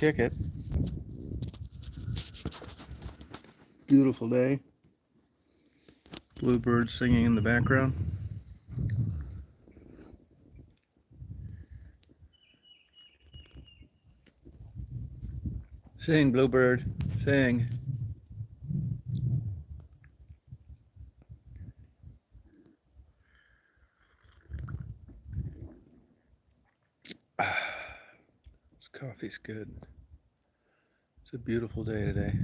kick it. Beautiful day. Bluebirds singing in the background. Sing, Bluebird, sing. This coffee's good. It's a beautiful day today.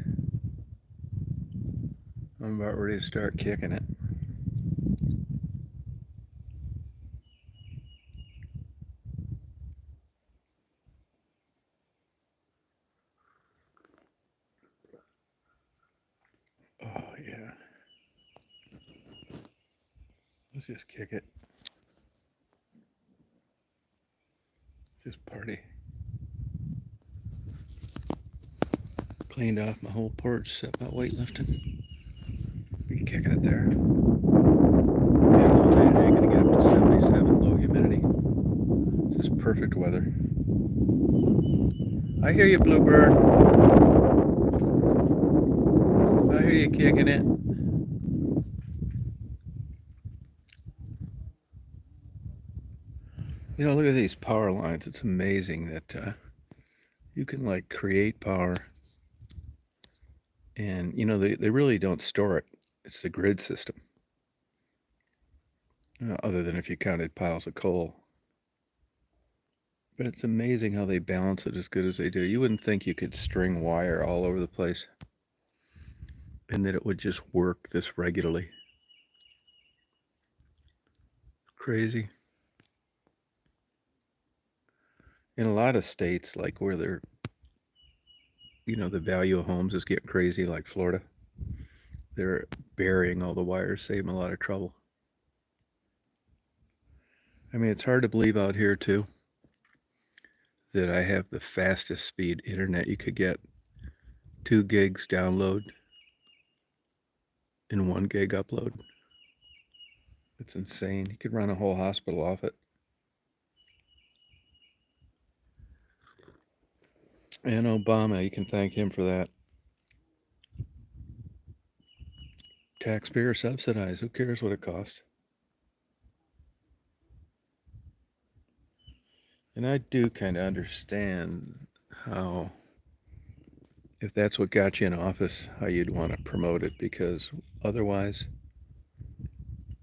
I'm about ready to start kicking it. Oh, yeah. Let's just kick it. Just party. Cleaned off my whole porch, set about weightlifting. Be kicking it there. Beautiful day today, gonna get up to 77, low humidity. This is perfect weather. I hear you, Bluebird. I hear you kicking it. You know, look at these power lines. It's amazing that you can like create power and, you know, they really don't store it. It's the grid system, other than if you counted piles of coal. But it's amazing how they balance it as good as they do. You wouldn't think you could string wire all over the place and that it would just work this regularly. Crazy. In a lot of states, like where they're, you know, the value of homes is getting crazy, like Florida, they're burying all the wires, save them a lot of trouble. I mean, it's hard to believe out here, too, that I have the fastest speed internet you could get. 2 gigs download and 1 gig upload. It's insane. You could run a whole hospital off it. And Obama, you can thank him for that. Taxpayer subsidized. Who cares what it costs? And I do kind of understand how, if that's what got you in office, how you'd want to promote it, because otherwise,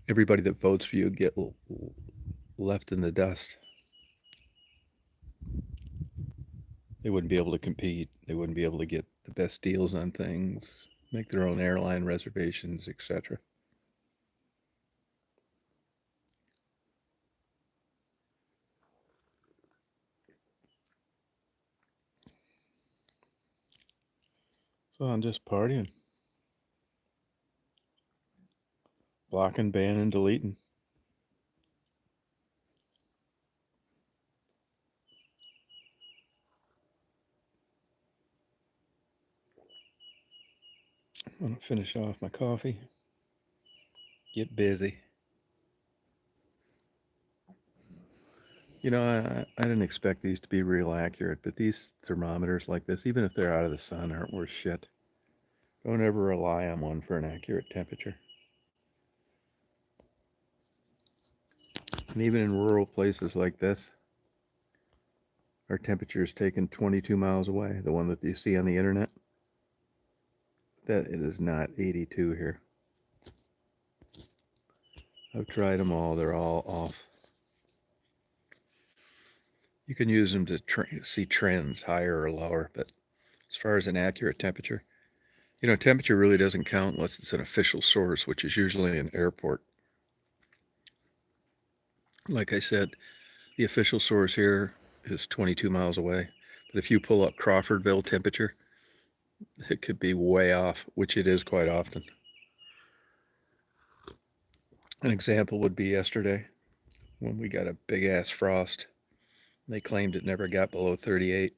everybody that votes for you get left in the dust. They wouldn't be able to compete. They wouldn't be able to get the best deals on things, make their own airline reservations, etc. So I'm just partying, blocking, banning, deleting. I'm gonna finish off my coffee, get busy. You know, I didn't expect these to be real accurate, but these thermometers like this, even if they're out of the sun, aren't worth shit. Don't ever rely on one for an accurate temperature. And even in rural places like this, our temperature is taken 22 miles away. The one that you see on the internet, that it is not 82 here. I've tried them all. They're all off. You can use them to see trends, higher or lower, but as far as an accurate temperature, you know, temperature really doesn't count unless it's an official source, which is usually an airport. Like I said, the official source here is 22 miles away. But if you pull up Crawfordville temperature, it could be way off, which it is quite often. An example would be yesterday when we got a big ass frost. They claimed it never got below 38.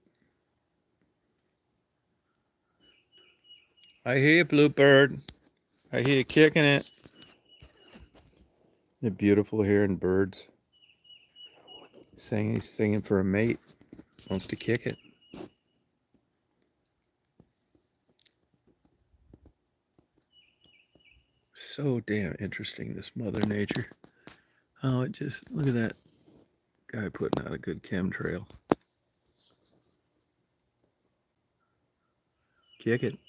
I hear you, Bluebird. I hear you kicking it. They're beautiful hearing birds singing for a mate. Wants to kick it. so damn interesting, this Mother Nature. Oh, it just, look at that guy putting out a good chemtrail. Kick it.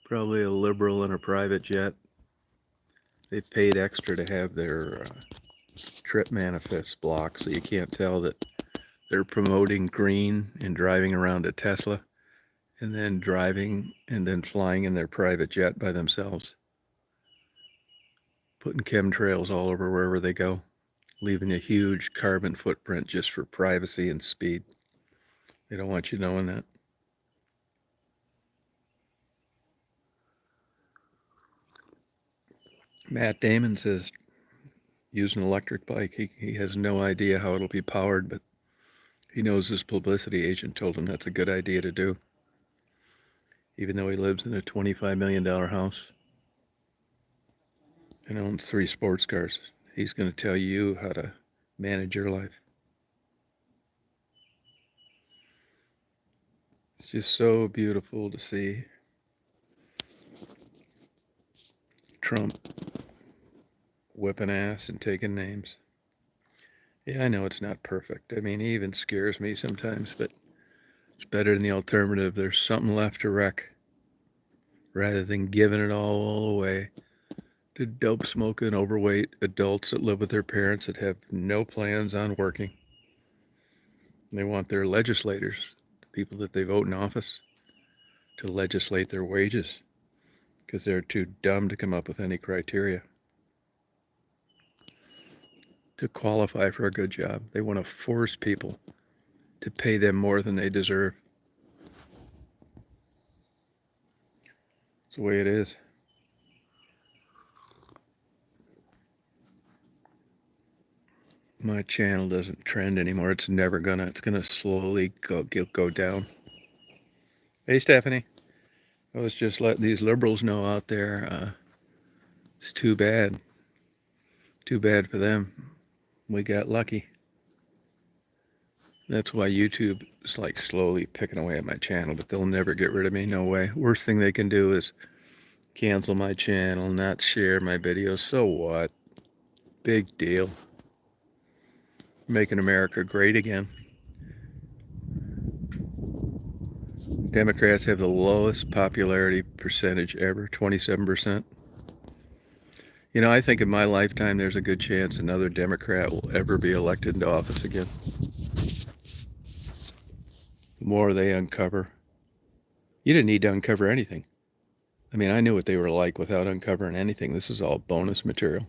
Probably a liberal in a private jet. They've paid extra to have their trip manifests blocked so you can't tell that they're promoting green and driving around a Tesla and then driving and then flying in their private jet by themselves. Putting chemtrails all over wherever they go, leaving a huge carbon footprint just for privacy and speed. They don't want you knowing that. Matt Damon says use an electric bike. He has no idea how it'll be powered, but he knows his publicity agent told him that's a good idea to do, even though he lives in a $25 million house and owns 3 sports cars. He's going to tell you how to manage your life. It's just so beautiful to see Trump whipping ass and taking names. Yeah, I know it's not perfect. I mean, he even scares me sometimes, but it's better than the alternative. There's something left to wreck rather than giving it all away to dope smoking, overweight adults that live with their parents that have no plans on working. They want their legislators, the people that they vote in office, to legislate their wages because they're too dumb to come up with any criteria to qualify for a good job. They want to force people to pay them more than they deserve. It's the way it is. My channel doesn't trend anymore. It's never gonna. It's gonna slowly go down. Hey, Stephanie. I was just letting these liberals know out there. It's too bad. Too bad for them. We got lucky. That's why YouTube is like slowly picking away at my channel, but they'll never get rid of me. No way. Worst thing they can do is cancel my channel, not share my videos. So what? Big deal. Making America great again. Democrats have the lowest popularity percentage ever, 27%. You know, I think in my lifetime there's a good chance another Democrat will ever be elected into office again. The more they uncover. You didn't need to uncover anything. I mean, I knew what they were like without uncovering anything. This is all bonus material.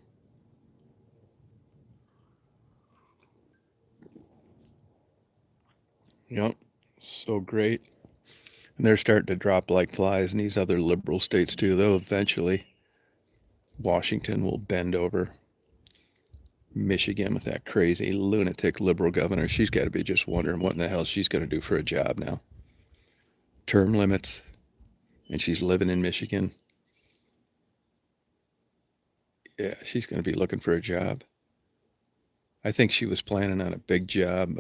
Yep, so great. And they're starting to drop like flies in these other liberal states too, though eventually Washington will bend over Michigan with that crazy lunatic liberal governor. She's got to be just wondering what in the hell she's going to do for a job now. Term limits, and she's living in Michigan. Yeah, she's going to be looking for a job. I think she was planning on a big job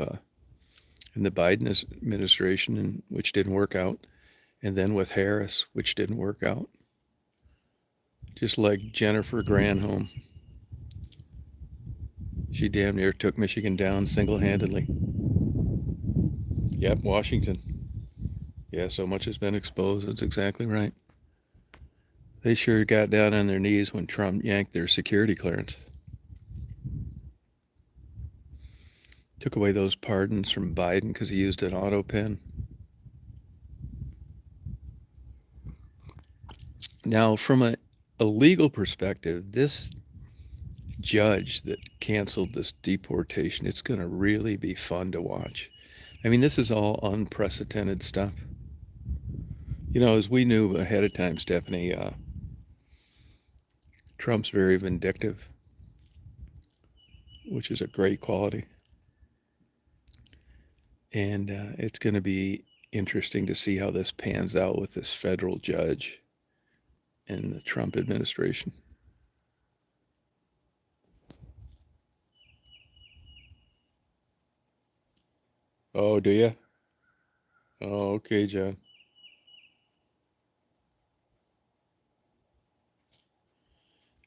in the Biden administration, which didn't work out, and then with Harris, which didn't work out. Just like Jennifer Granholm. She damn near took Michigan down single-handedly. Yep, Washington. Yeah, so much has been exposed. That's exactly right. They sure got down on their knees when Trump yanked their security clearance. Took away those pardons from Biden because he used an auto pen. Now, from a legal perspective, this judge that canceled this deportation, it's going to really be fun to watch. I mean, this is all unprecedented stuff. You know, as we knew ahead of time, Stephanie, Trump's very vindictive, which is a great quality. And it's going to be interesting to see how this pans out with this federal judge and the Trump administration. Oh, do you? Oh, okay, John.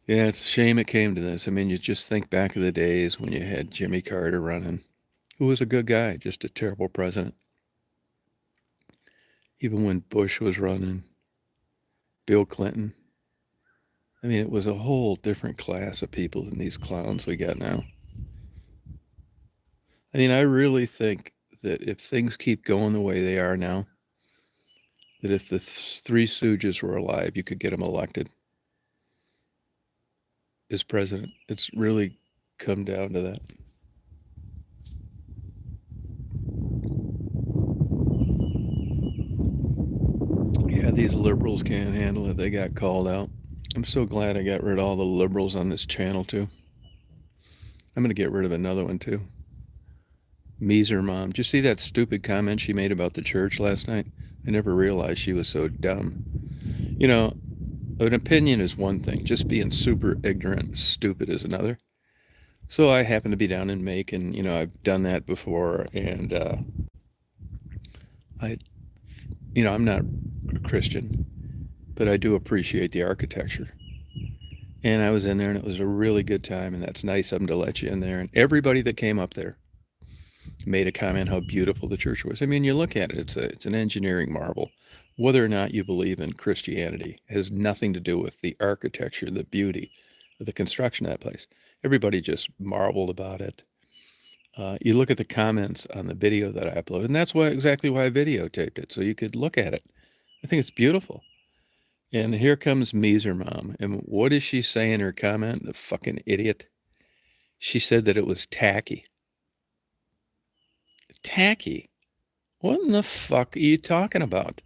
Yeah, it's a shame it came to this. I mean, you just think back of the days when you had Jimmy Carter running, who was a good guy, just a terrible president. Even when Bush was running, Bill Clinton. I mean, it was a whole different class of people than these clowns we got now. I mean, I really think that if things keep going the way they are now, that if the three Stooges were alive, you could get them elected as president. It's really come down to that. Yeah, these liberals can't handle it. They got called out. I'm so glad I got rid of all the liberals on this channel, too. I'm going to get rid of another one, too. Meeser Mom. Did you see that stupid comment she made about the church last night? I never realized she was so dumb. You know, an opinion is one thing. Just being super ignorant and stupid is another. So I happen to be down in Macon. You know, I've done that before. And I, I'm not a Christian, but I do appreciate the architecture. And I was in there, and it was a really good time, and that's nice of them to let you in there. And everybody that came up there made a comment how beautiful the church was. I mean, you look at it; it's an engineering marvel. Whether or not you believe in Christianity has nothing to do with the architecture, the beauty, of the construction of that place. Everybody just marveled about it. You look at the comments on the video that I uploaded, and that's exactly why I videotaped it, so you could look at it. I think it's beautiful. And here comes Meeser Mom. And what does she say in her comment? The fucking idiot. She said that it was tacky. Tacky? What in the fuck are you talking about?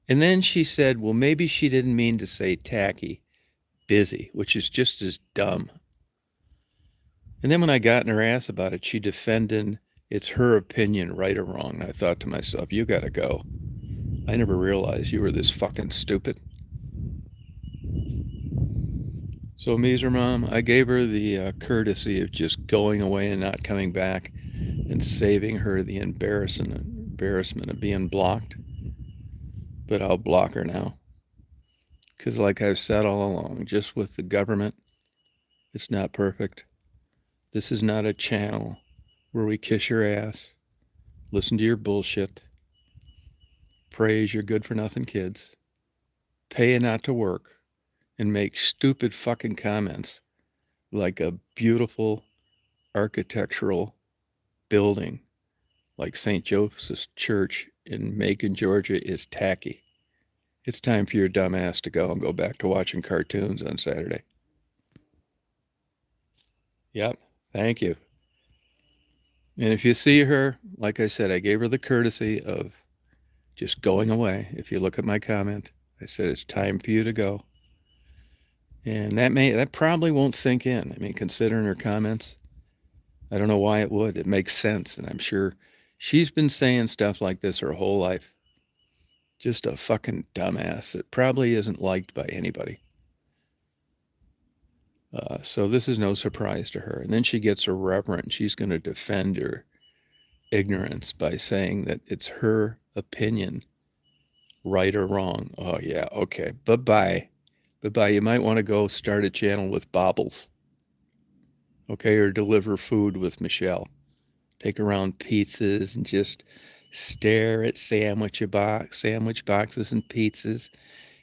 And then she said, well, maybe she didn't mean to say tacky, busy, which is just as dumb. And then when I got in her ass about it, she defended it's her opinion, right or wrong. And I thought to myself, you gotta go. I never realized you were this fucking stupid. So, Meeser Mom, I gave her the courtesy of just going away and not coming back and saving her the embarrassment of being blocked. But I'll block her now. Because, like I've said all along, just with the government, it's not perfect. This is not a channel where we kiss your ass, listen to your bullshit, praise your good for nothing kids, pay you not to work, and make stupid fucking comments like a beautiful architectural building like St. Joseph's Church in Macon, Georgia is tacky. It's time for your dumb ass to go and go back to watching cartoons on Saturday. Yep, thank you. And if you see her, like I said, I gave her the courtesy of just going away. If you look at my comment, I said it's time for you to go. And that probably won't sink in. I mean, considering her comments, I don't know why it would. It makes sense, and I'm sure she's been saying stuff like this her whole life. Just a fucking dumbass that probably isn't liked by anybody. So this is no surprise to her. And then she gets irreverent. She's going to defend her ignorance by saying that it's her opinion, right or wrong. Oh, yeah, okay. Bye-bye. Bye-bye. You might want to go start a channel with Bobbles. Okay, or deliver food with Michelle. Take around pizzas and just stare at sandwich boxes and pizzas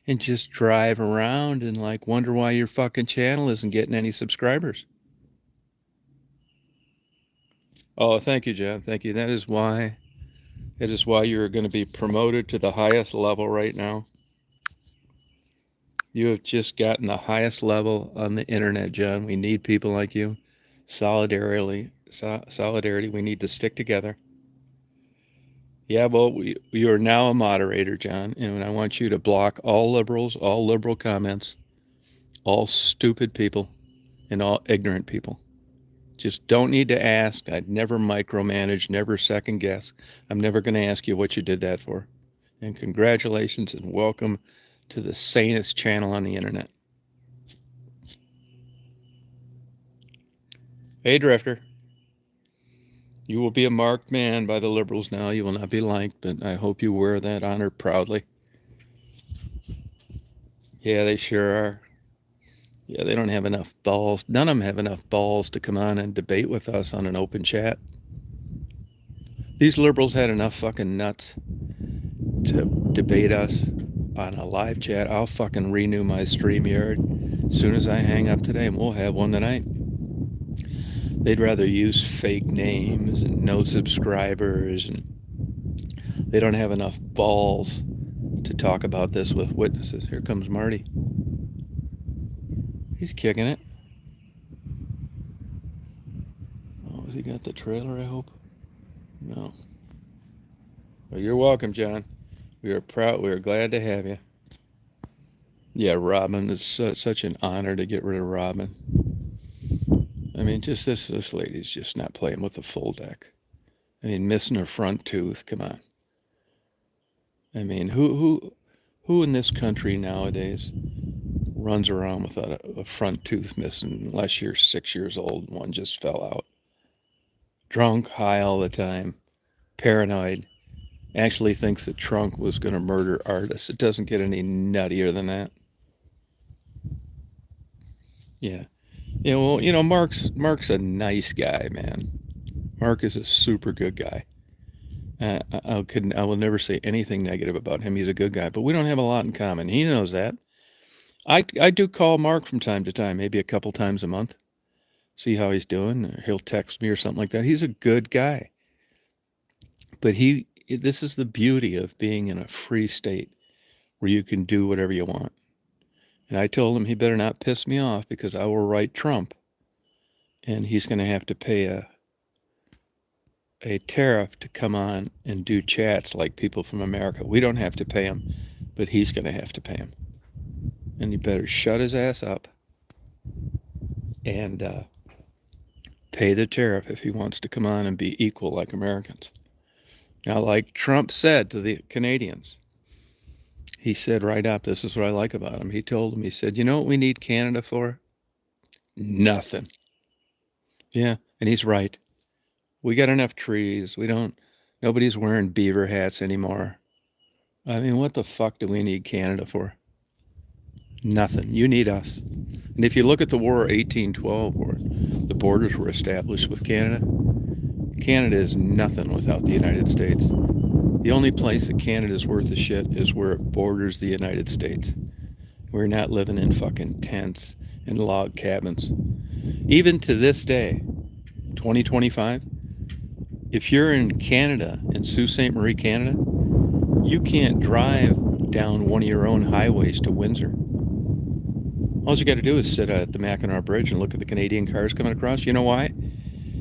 and just drive around and like wonder why your fucking channel isn't getting any subscribers. Oh, thank you, John. Thank you. That is why you're going to be promoted to the highest level right now. You have just gotten the highest level on the internet, John. We need people like you. Solidarity. We need to stick together. Yeah, well, you are now a moderator, John, and I want you to block all liberals, all liberal comments, all stupid people, and all ignorant people. Just don't need to ask. I'd never micromanage, never second guess. I'm never going to ask you what you did that for. And congratulations and welcome to the sanest channel on the internet. Hey, Drifter. You will be a marked man by the liberals now. You will not be liked, but I hope you wear that honor proudly. Yeah, they sure are. Yeah, they don't have enough balls. None of them have enough balls to come on and debate with us on an open chat. These liberals had enough fucking nuts to debate us on a live chat. I'll fucking renew my StreamYard as soon as I hang up today, and we'll have one tonight. They'd rather use fake names and no subscribers, and they don't have enough balls to talk about this with witnesses. Here comes Marty. He's kicking it. Oh, has he got the trailer, I hope? No. Well, you're welcome, John. We are proud. We are glad to have you. Yeah, Robin. It's such an honor to get rid of Robin. I mean, just this lady's just not playing with the full deck. I mean, missing her front tooth. Come on. I mean, who in this country nowadays runs around without a front tooth missing unless you're 6 years old and one just fell out? Drunk, high all the time, paranoid, actually thinks that Trump was going to murder artists. It doesn't get any nuttier than that. Yeah. Yeah, well, Mark's a nice guy, man. Mark is a super good guy. I will never say anything negative about him. He's a good guy, but we don't have a lot in common. He knows that. I do call Mark from time to time, maybe a couple times a month, see how he's doing. Or he'll text me or something like that. He's a good guy. But this is the beauty of being in a free state where you can do whatever you want. And I told him he better not piss me off because I will write Trump, and he's going to have to pay a tariff to come on and do chats like people from America. We don't have to pay him, but he's going to have to pay him. And he better shut his ass up and pay the tariff if he wants to come on and be equal like Americans. Now, like Trump said to the Canadians, he said right up, this is what I like about him. He told them, he said, you know what we need Canada for? Nothing. Yeah, and he's right. We got enough trees. Nobody's wearing beaver hats anymore. I mean, what the fuck do we need Canada for? Nothing. You need us. And if you look at the War of 1812, where the borders were established with Canada, Canada is nothing without the United States. The only place that Canada is worth a shit is where it borders the United States. We're not living in fucking tents and log cabins. Even to this day, 2025, if you're in Canada, in Sault Ste. Marie, Canada, you can't drive down one of your own highways to Windsor. All you got to do is sit at the Mackinac Bridge and look at the Canadian cars coming across. You know why?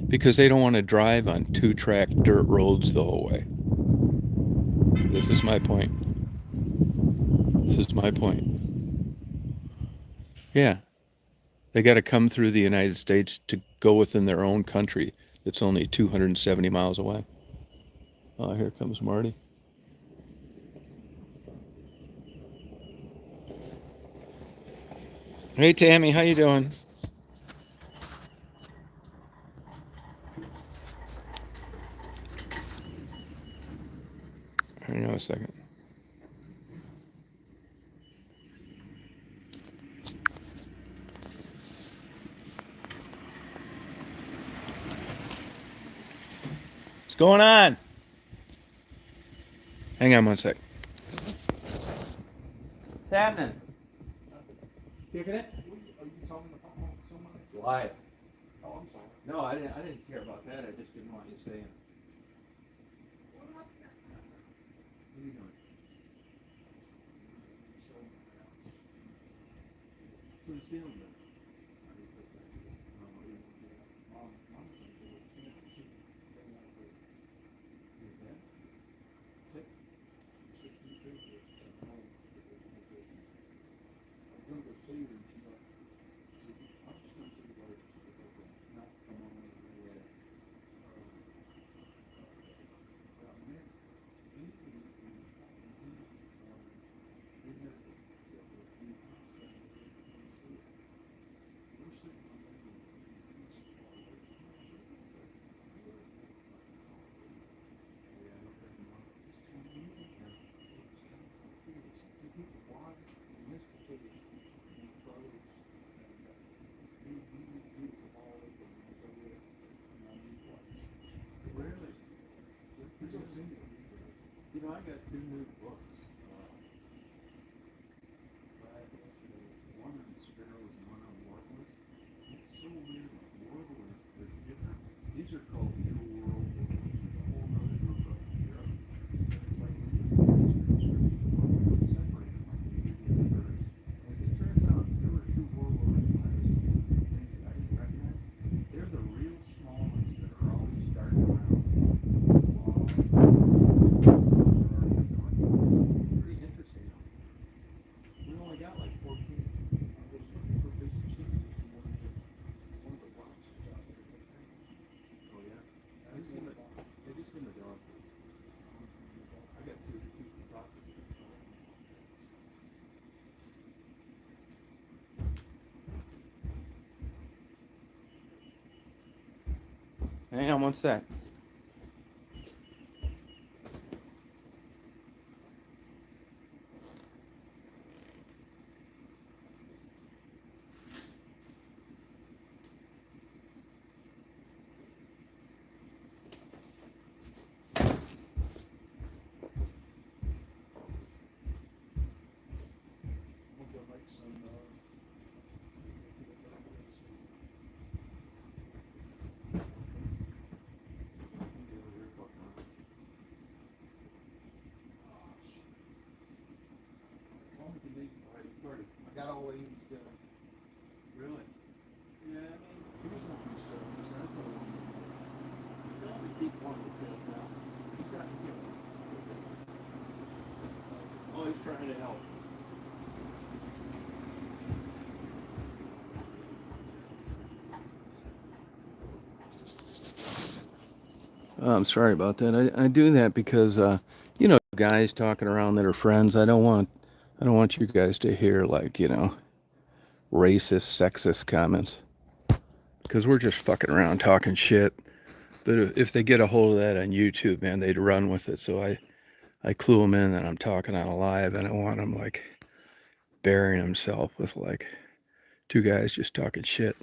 Because they don't want to drive on two-track dirt roads the whole way. This is my point. This is my point. Yeah. They got to come through the United States to go within their own country that's only 270 miles away. Oh, here comes Marty. Hey, Tammy, how you doing? Hang on a second. What's going on? Hang on one sec. What's happening? Kicking it? Are you talking about somebody? Live. Oh, I'm sorry. No, I didn't care about that. I just didn't want you saying. What are you doing? Who's feeling good? got two new books. One on sparrows and one on warblers. It's so weird with warblers. There's different. These are called New World warblers. There's a whole other group up in Europe. It's like when you look at this transcription, what would separate them like they do the other birds? As it turns out, there were two warblers when I was things that I didn't recognize. They're the real small ones that are always darting around. Pretty interesting. We only got like 14. I was looking for basic cities and one of the boxes out there. Oh yeah? They just in the dog food. I got two boxes. Hang on one sec. We'll go make some, I got all Ames together. Really? Yeah, I mean, he was supposed to be 70, so that's what I want. Tell him to keep one of the pills now. He's got to give it. Oh, he's trying to help. I'm sorry about that. I do that because guys talking around that are friends. I don't want you guys to hear like racist, sexist comments because we're just fucking around talking shit. But if they get a hold of that on YouTube, man, they'd run with it. So I clue them in that I'm talking on a live, and I want them like burying himself with like two guys just talking shit.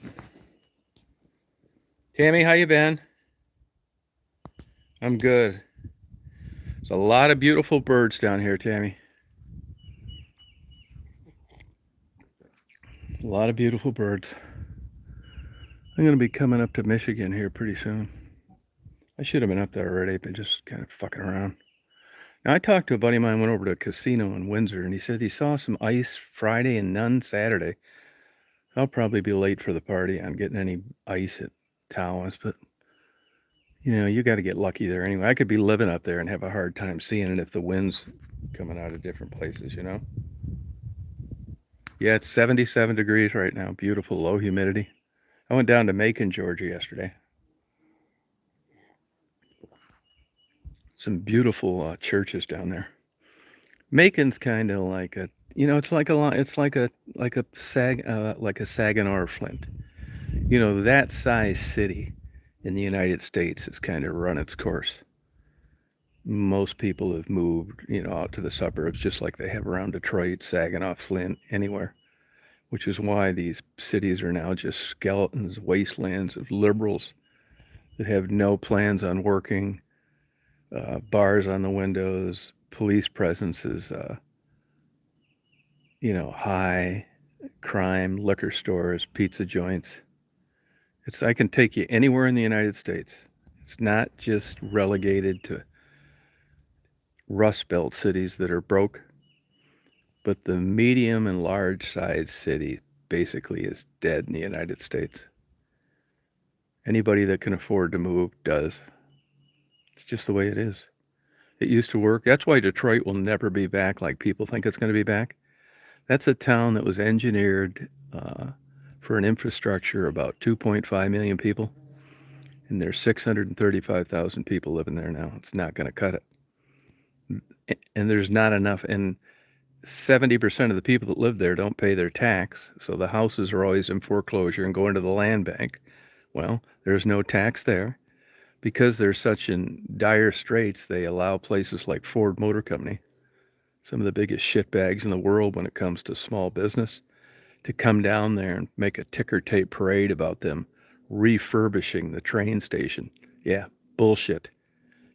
Tammy, how you been? I'm good. There's a lot of beautiful birds down here, Tammy. A lot of beautiful birds. I'm going to be coming up to Michigan here pretty soon. I should have been up there already, but just kind of fucking around. Now, I talked to a buddy of mine, went over to a casino in Windsor, and he said he saw some ice Friday and none Saturday. I'll probably be late for the party on getting any ice at Tawas, but you got to get lucky there anyway. I could be living up there and have a hard time seeing it if the wind's coming out of different places, Yeah, it's 77 degrees right now. Beautiful, low humidity. I went down to Macon, Georgia yesterday. Some beautiful churches down there. Macon's kind of like it's like a Saginaw or Flint. That size city in the United States has kind of run its course. Most people have moved, out to the suburbs just like they have around Detroit, Saginaw, Flint, anywhere. Which is why these cities are now just skeletons, wastelands of liberals that have no plans on working, bars on the windows, police presences, high crime, liquor stores, pizza joints. I can take you anywhere in the United States. It's not just relegated to Rust Belt cities that are broke, but the medium and large size city basically is dead in the United States. Anybody that can afford to move does. It's just the way it is. It used to work. That's why Detroit will never be back like people think it's going to be back. That's a town that was engineered for an infrastructure about 2.5 million people. And there's 635,000 people living there now. It's not going to cut it. And there's not enough. And 70% of the people that live there don't pay their tax. So the houses are always in foreclosure and going to the land bank. Well, there's no tax there. Because they're such in dire straits, they allow places like Ford Motor Company, some of the biggest shitbags in the world when it comes to small business, to come down there and make a ticker tape parade about them refurbishing the train station. Yeah, bullshit.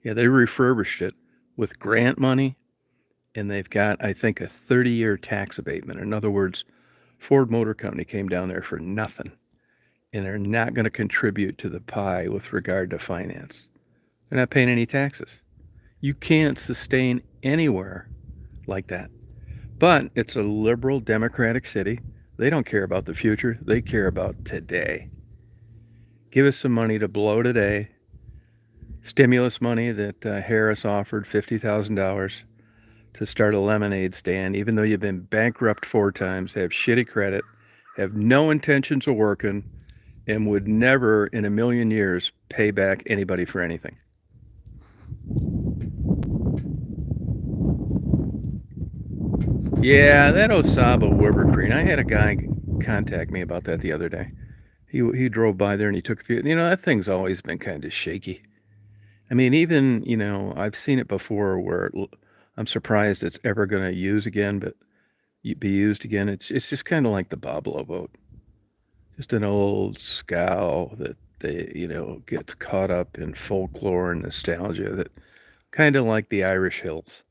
Yeah, they refurbished it with grant money and they've got, I think, a 30-year tax abatement. In other words, Ford Motor Company came down there for nothing, and they're not going to contribute to the pie with regard to finance. They're not paying any taxes. You can't sustain anywhere like that. But it's a liberal democratic city. They don't care about the future. They care about today. Give us some money to blow today. Stimulus money that Harris offered, $50,000 to start a lemonade stand, even though you've been bankrupt 4 times, have shitty credit, have no intentions of working, and would never in a million years pay back anybody for anything. Yeah, that Osaba Wilburgreen. I had a guy contact me about that the other day. He drove by there and he took a few. That thing's always been kind of shaky. I mean, even I've seen it before where I'm surprised it's ever going to be used again. It's just kind of like the Boblo boat, just an old scow that gets caught up in folklore and nostalgia. That kind of like the Irish Hills.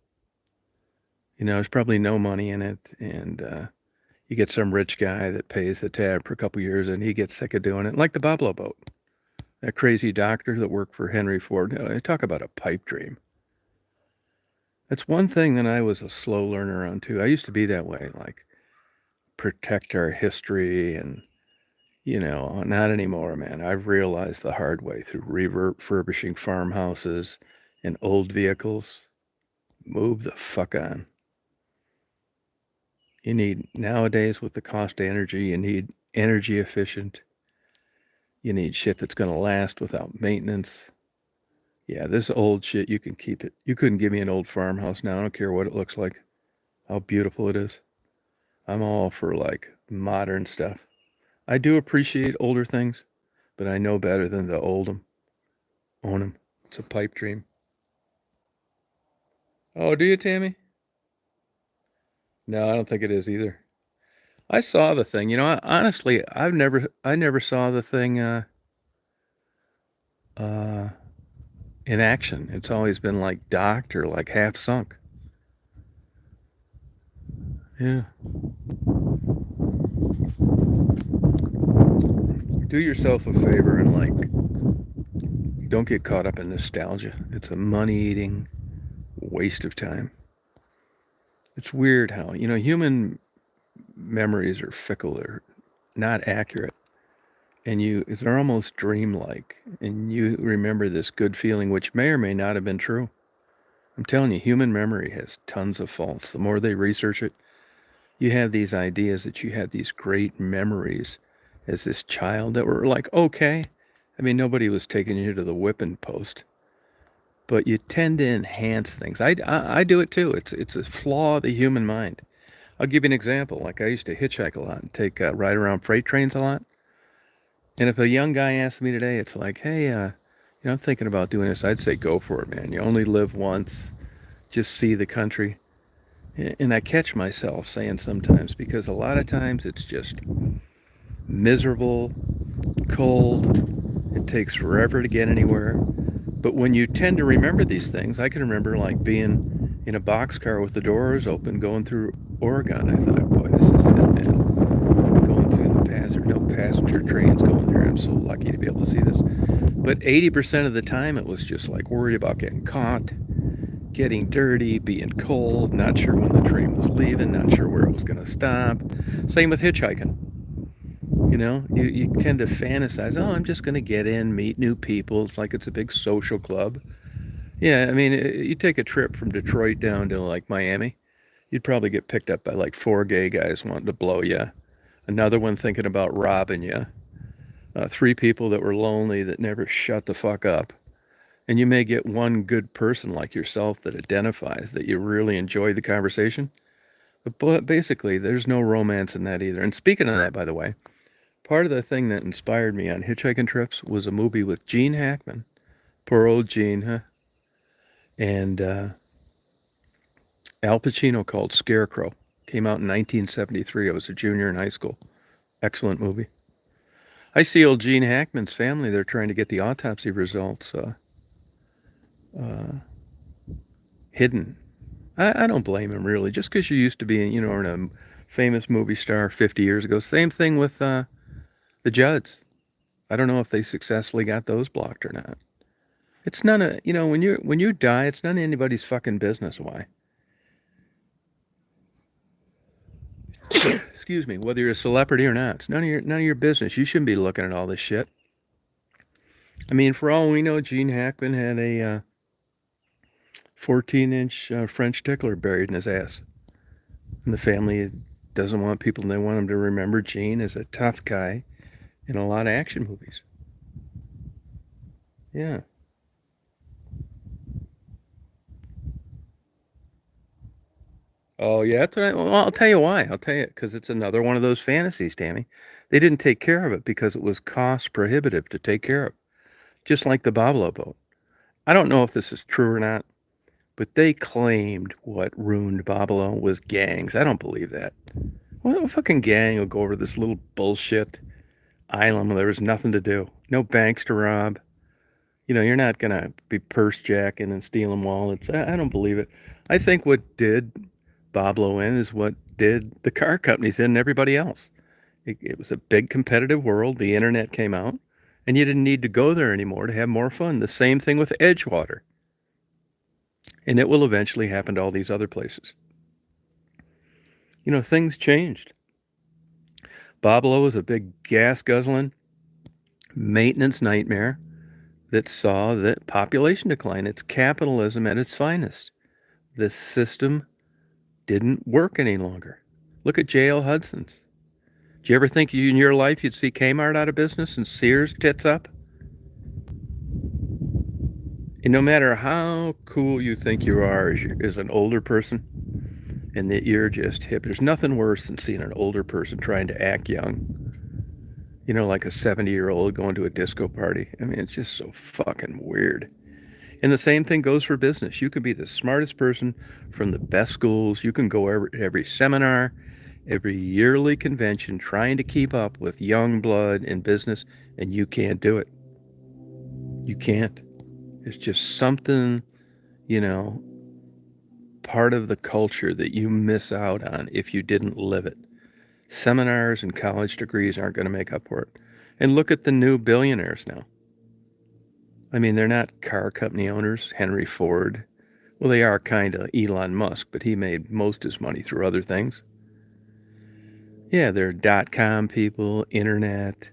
There's probably no money in it, and you get some rich guy that pays the tab for a couple years, and he gets sick of doing it, like the Boblo boat. That crazy doctor that worked for Henry Ford. Talk about a pipe dream. That's one thing that I was a slow learner on too. I used to be that way, like protect our history, and not anymore, man. I've realized the hard way through refurbishing farmhouses and old vehicles. Move the fuck on. You need, nowadays with the cost of energy, you need energy efficient. You need shit that's going to last without maintenance. Yeah, this old shit, you can keep it. You couldn't give me an old farmhouse now. I don't care what it looks like, how beautiful it is. I'm all for like modern stuff. I do appreciate older things, but I know better than to own them. It's a pipe dream. Oh, do you, Tammy? No, I don't think it is either. I saw the thing. Honestly, I never saw the thing uh, in action. It's always been like docked or like half sunk. Yeah. Do yourself a favor and don't get caught up in nostalgia. It's a money-eating waste of time. It's weird how, human memories are fickle. They're not accurate. And they're almost dreamlike. And you remember this good feeling, which may or may not have been true. I'm telling you, human memory has tons of faults. The more they research it, you have these ideas that you had these great memories as this child that were like, okay. I mean, nobody was taking you to the whipping post, but you tend to enhance things. I do it too. It's a flaw of the human mind. I'll give you an example. Like I used to hitchhike a lot and take ride around freight trains a lot. And if a young guy asked me today, it's like, hey, I'm thinking about doing this. I'd say, go for it, man. You only live once. Just see the country. And I catch myself saying sometimes, because a lot of times it's just miserable, cold. It takes forever to get anywhere. But when you tend to remember these things, I can remember like being in a boxcar with the doors open going through Oregon. I thought, boy, this is it, man. Going through the no passenger trains going there. I'm so lucky to be able to see this. But 80% of the time it was just like worried about getting caught, getting dirty, being cold, not sure when the train was leaving, not sure where it was going to stop. Same with hitchhiking. You tend to fantasize, oh, I'm just going to get in, meet new people. It's like it's a big social club. Yeah, I mean, you take a trip from Detroit down to like Miami, you'd probably get picked up by like 4 gay guys wanting to blow you. Another one thinking about robbing you. 3 people that were lonely that never shut the fuck up. And you may get one good person like yourself that identifies that you really enjoy the conversation. But basically, there's no romance in that either. And speaking of that, by the way, part of the thing that inspired me on hitchhiking trips was a movie with Gene Hackman. Poor old Gene, huh? And Al Pacino called Scarecrow. Came out in 1973. I was a junior in high school. Excellent movie. I see old Gene Hackman's family. They're trying to get the autopsy results hidden. I don't blame him really. Just because you used to be, a famous movie star 50 years ago. Same thing with the Judds. I don't know if they successfully got those blocked or not. It's none of, when you die, it's none of anybody's fucking business why. Excuse me, whether you're a celebrity or not, it's none of your business. You shouldn't be looking at all this shit. I mean, for all we know, Gene Hackman had a 14-inch French tickler buried in his ass, and the family doesn't want people. They want him to remember Gene as a tough guy in a lot of action movies. Yeah. Oh yeah, well, I'll tell you why. I'll tell you because it's another one of those fantasies, Tammy. They didn't take care of it because it was cost prohibitive to take care of, just like the Bablo boat. I don't know if this is true or not, but they claimed what ruined Bablo was gangs. I don't believe that. What fucking gang will go over this little bullshit island where there was nothing to do, no banks to rob? You're not gonna be purse jacking and stealing wallets. I don't believe it. I think what did Bablo in is what did the car companies in and everybody else. It was a big competitive world. The internet came out, and you didn't need to go there anymore to have more fun. The same thing with Edgewater. And it will eventually happen to all these other places. Things changed. Bablo was a big gas guzzling maintenance nightmare that saw the population decline. It's capitalism at its finest. The system didn't work any longer. Look at J.L. Hudson's. Do you ever think in your life you'd see Kmart out of business and Sears tits up? And no matter how cool you think you are as an older person, and that you're just hip, there's nothing worse than seeing an older person trying to act young. Like a 70-year-old going to a disco party. I mean, it's just so fucking weird. And the same thing goes for business. You can be the smartest person from the best schools. You can go every seminar, every yearly convention, trying to keep up with young blood in business, and you can't do it. You can't. It's just something, part of the culture that you miss out on if you didn't live it. Seminars and college degrees aren't going to make up for it. And look at the new billionaires now. I mean, they're not car company owners, Henry Ford. Well, they are kind of Elon Musk, but he made most of his money through other things. Yeah, they're .com people, internet,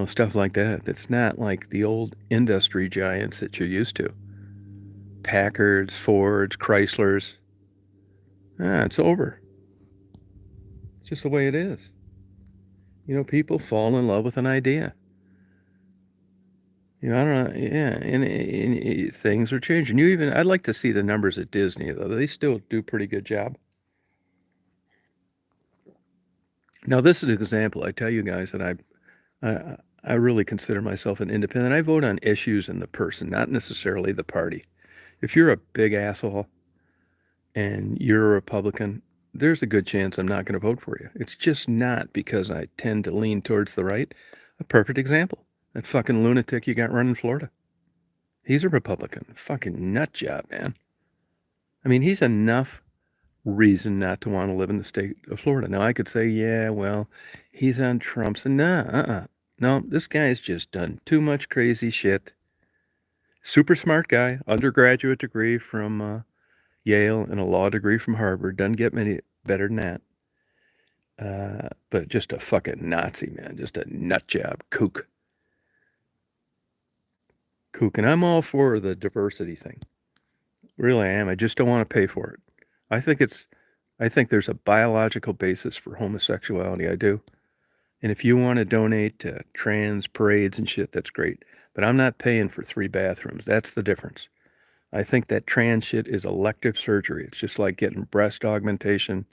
stuff like that. That's not like the old industry giants that you're used to. Packards, Fords, Chryslers. It's over. It's just the way it is. People fall in love with an idea. I don't know. Yeah, and things are changing. I'd like to see the numbers at Disney, though. They still do a pretty good job. Now, this is an example. I tell you guys that I really consider myself an independent. I vote on issues and the person, not necessarily the party. If you're a big asshole and you're a Republican, there's a good chance I'm not going to vote for you. It's just not because I tend to lean towards the right. A perfect example. That fucking lunatic you got running Florida. He's a Republican. Fucking nut job, man. I mean, he's enough reason not to want to live in the state of Florida. Now, I could say, yeah, well, he's on Trump's. No, this guy's just done too much crazy shit. Super smart guy, undergraduate degree from Yale and a law degree from Harvard. Doesn't get many better than that. But just a fucking Nazi, man. Just a nut job. Kook. And I'm all for the diversity thing. Really, I am. I just don't want to pay for it. I think there's a biological basis for homosexuality. I do. And if you want to donate to trans parades and shit, that's great. But I'm not paying for 3 bathrooms. That's the difference. I think that trans shit is elective surgery. It's just like getting breast augmentation,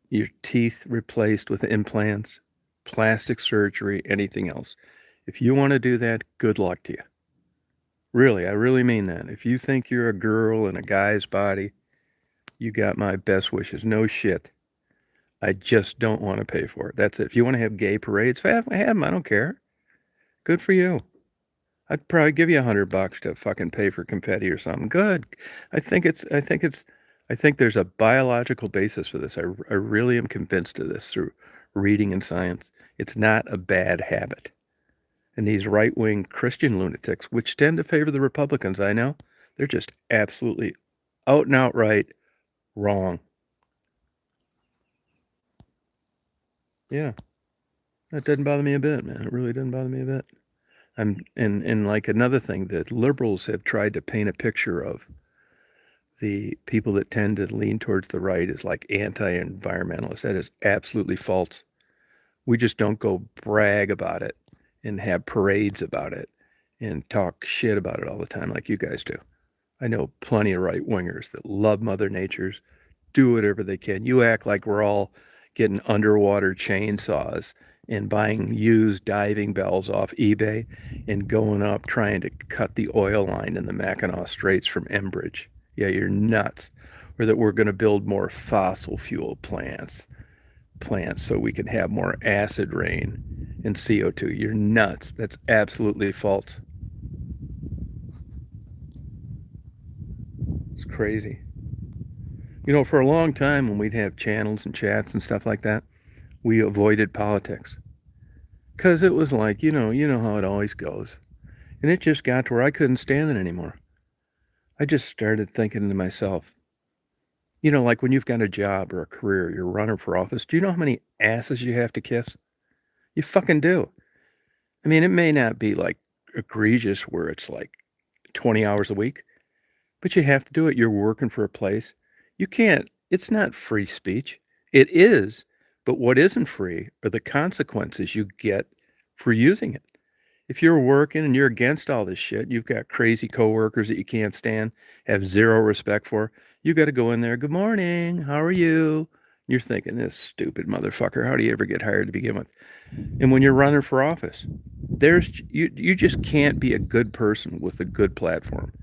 your teeth replaced with implants, plastic surgery, anything else. If you want to do that, good luck to you. Really, I really mean that. If you think you're a girl in a guy's body, you got my best wishes. No shit. I just don't want to pay for it. That's it. If you want to have gay parades, have them. I don't care. Good for you. I'd probably give you $100 to fucking pay for confetti or something. Good. I think there's a biological basis for this. I really am convinced of this through reading and science. It's not a bad habit. And these right-wing Christian lunatics, which tend to favor the Republicans, I know, they're just absolutely out and outright wrong. Yeah. That doesn't bother me a bit, man. It really doesn't bother me a bit. And like another thing, that liberals have tried to paint a picture of the people that tend to lean towards the right as like anti-environmentalists. That is absolutely false. We just don't go brag about it and have parades about it and talk shit about it all the time like you guys do. I know plenty of right-wingers that love Mother Nature's, do whatever they can. You act like we're all getting underwater chainsaws and buying used diving bells off eBay and going up trying to cut the oil line in the Mackinac Straits from Enbridge. Yeah, you're nuts. Or that we're going to build more fossil fuel plants so we can have more acid rain and CO2. You're nuts. That's absolutely false. It's crazy. You know, for a long time when we'd have channels and chats and stuff like that, we avoided politics. Because it was like, you know how it always goes. And it just got to where I couldn't stand it anymore. I just started thinking to myself, like when you've got a job or a career, you're running for office, do you know how many asses you have to kiss? You fucking do. I mean, it may not be like egregious where it's like 20 hours a week, but you have to do it. You're working for a place. You can't, it's not free speech. It is, but what isn't free are the consequences you get for using it. If you're working and you're against all this shit, you've got crazy coworkers that you can't stand, have zero respect for, you got to go in there, good morning, how are you? You're thinking, this stupid motherfucker, how do you ever get hired to begin with? And when you're running for office, you just can't be a good person with a good platform.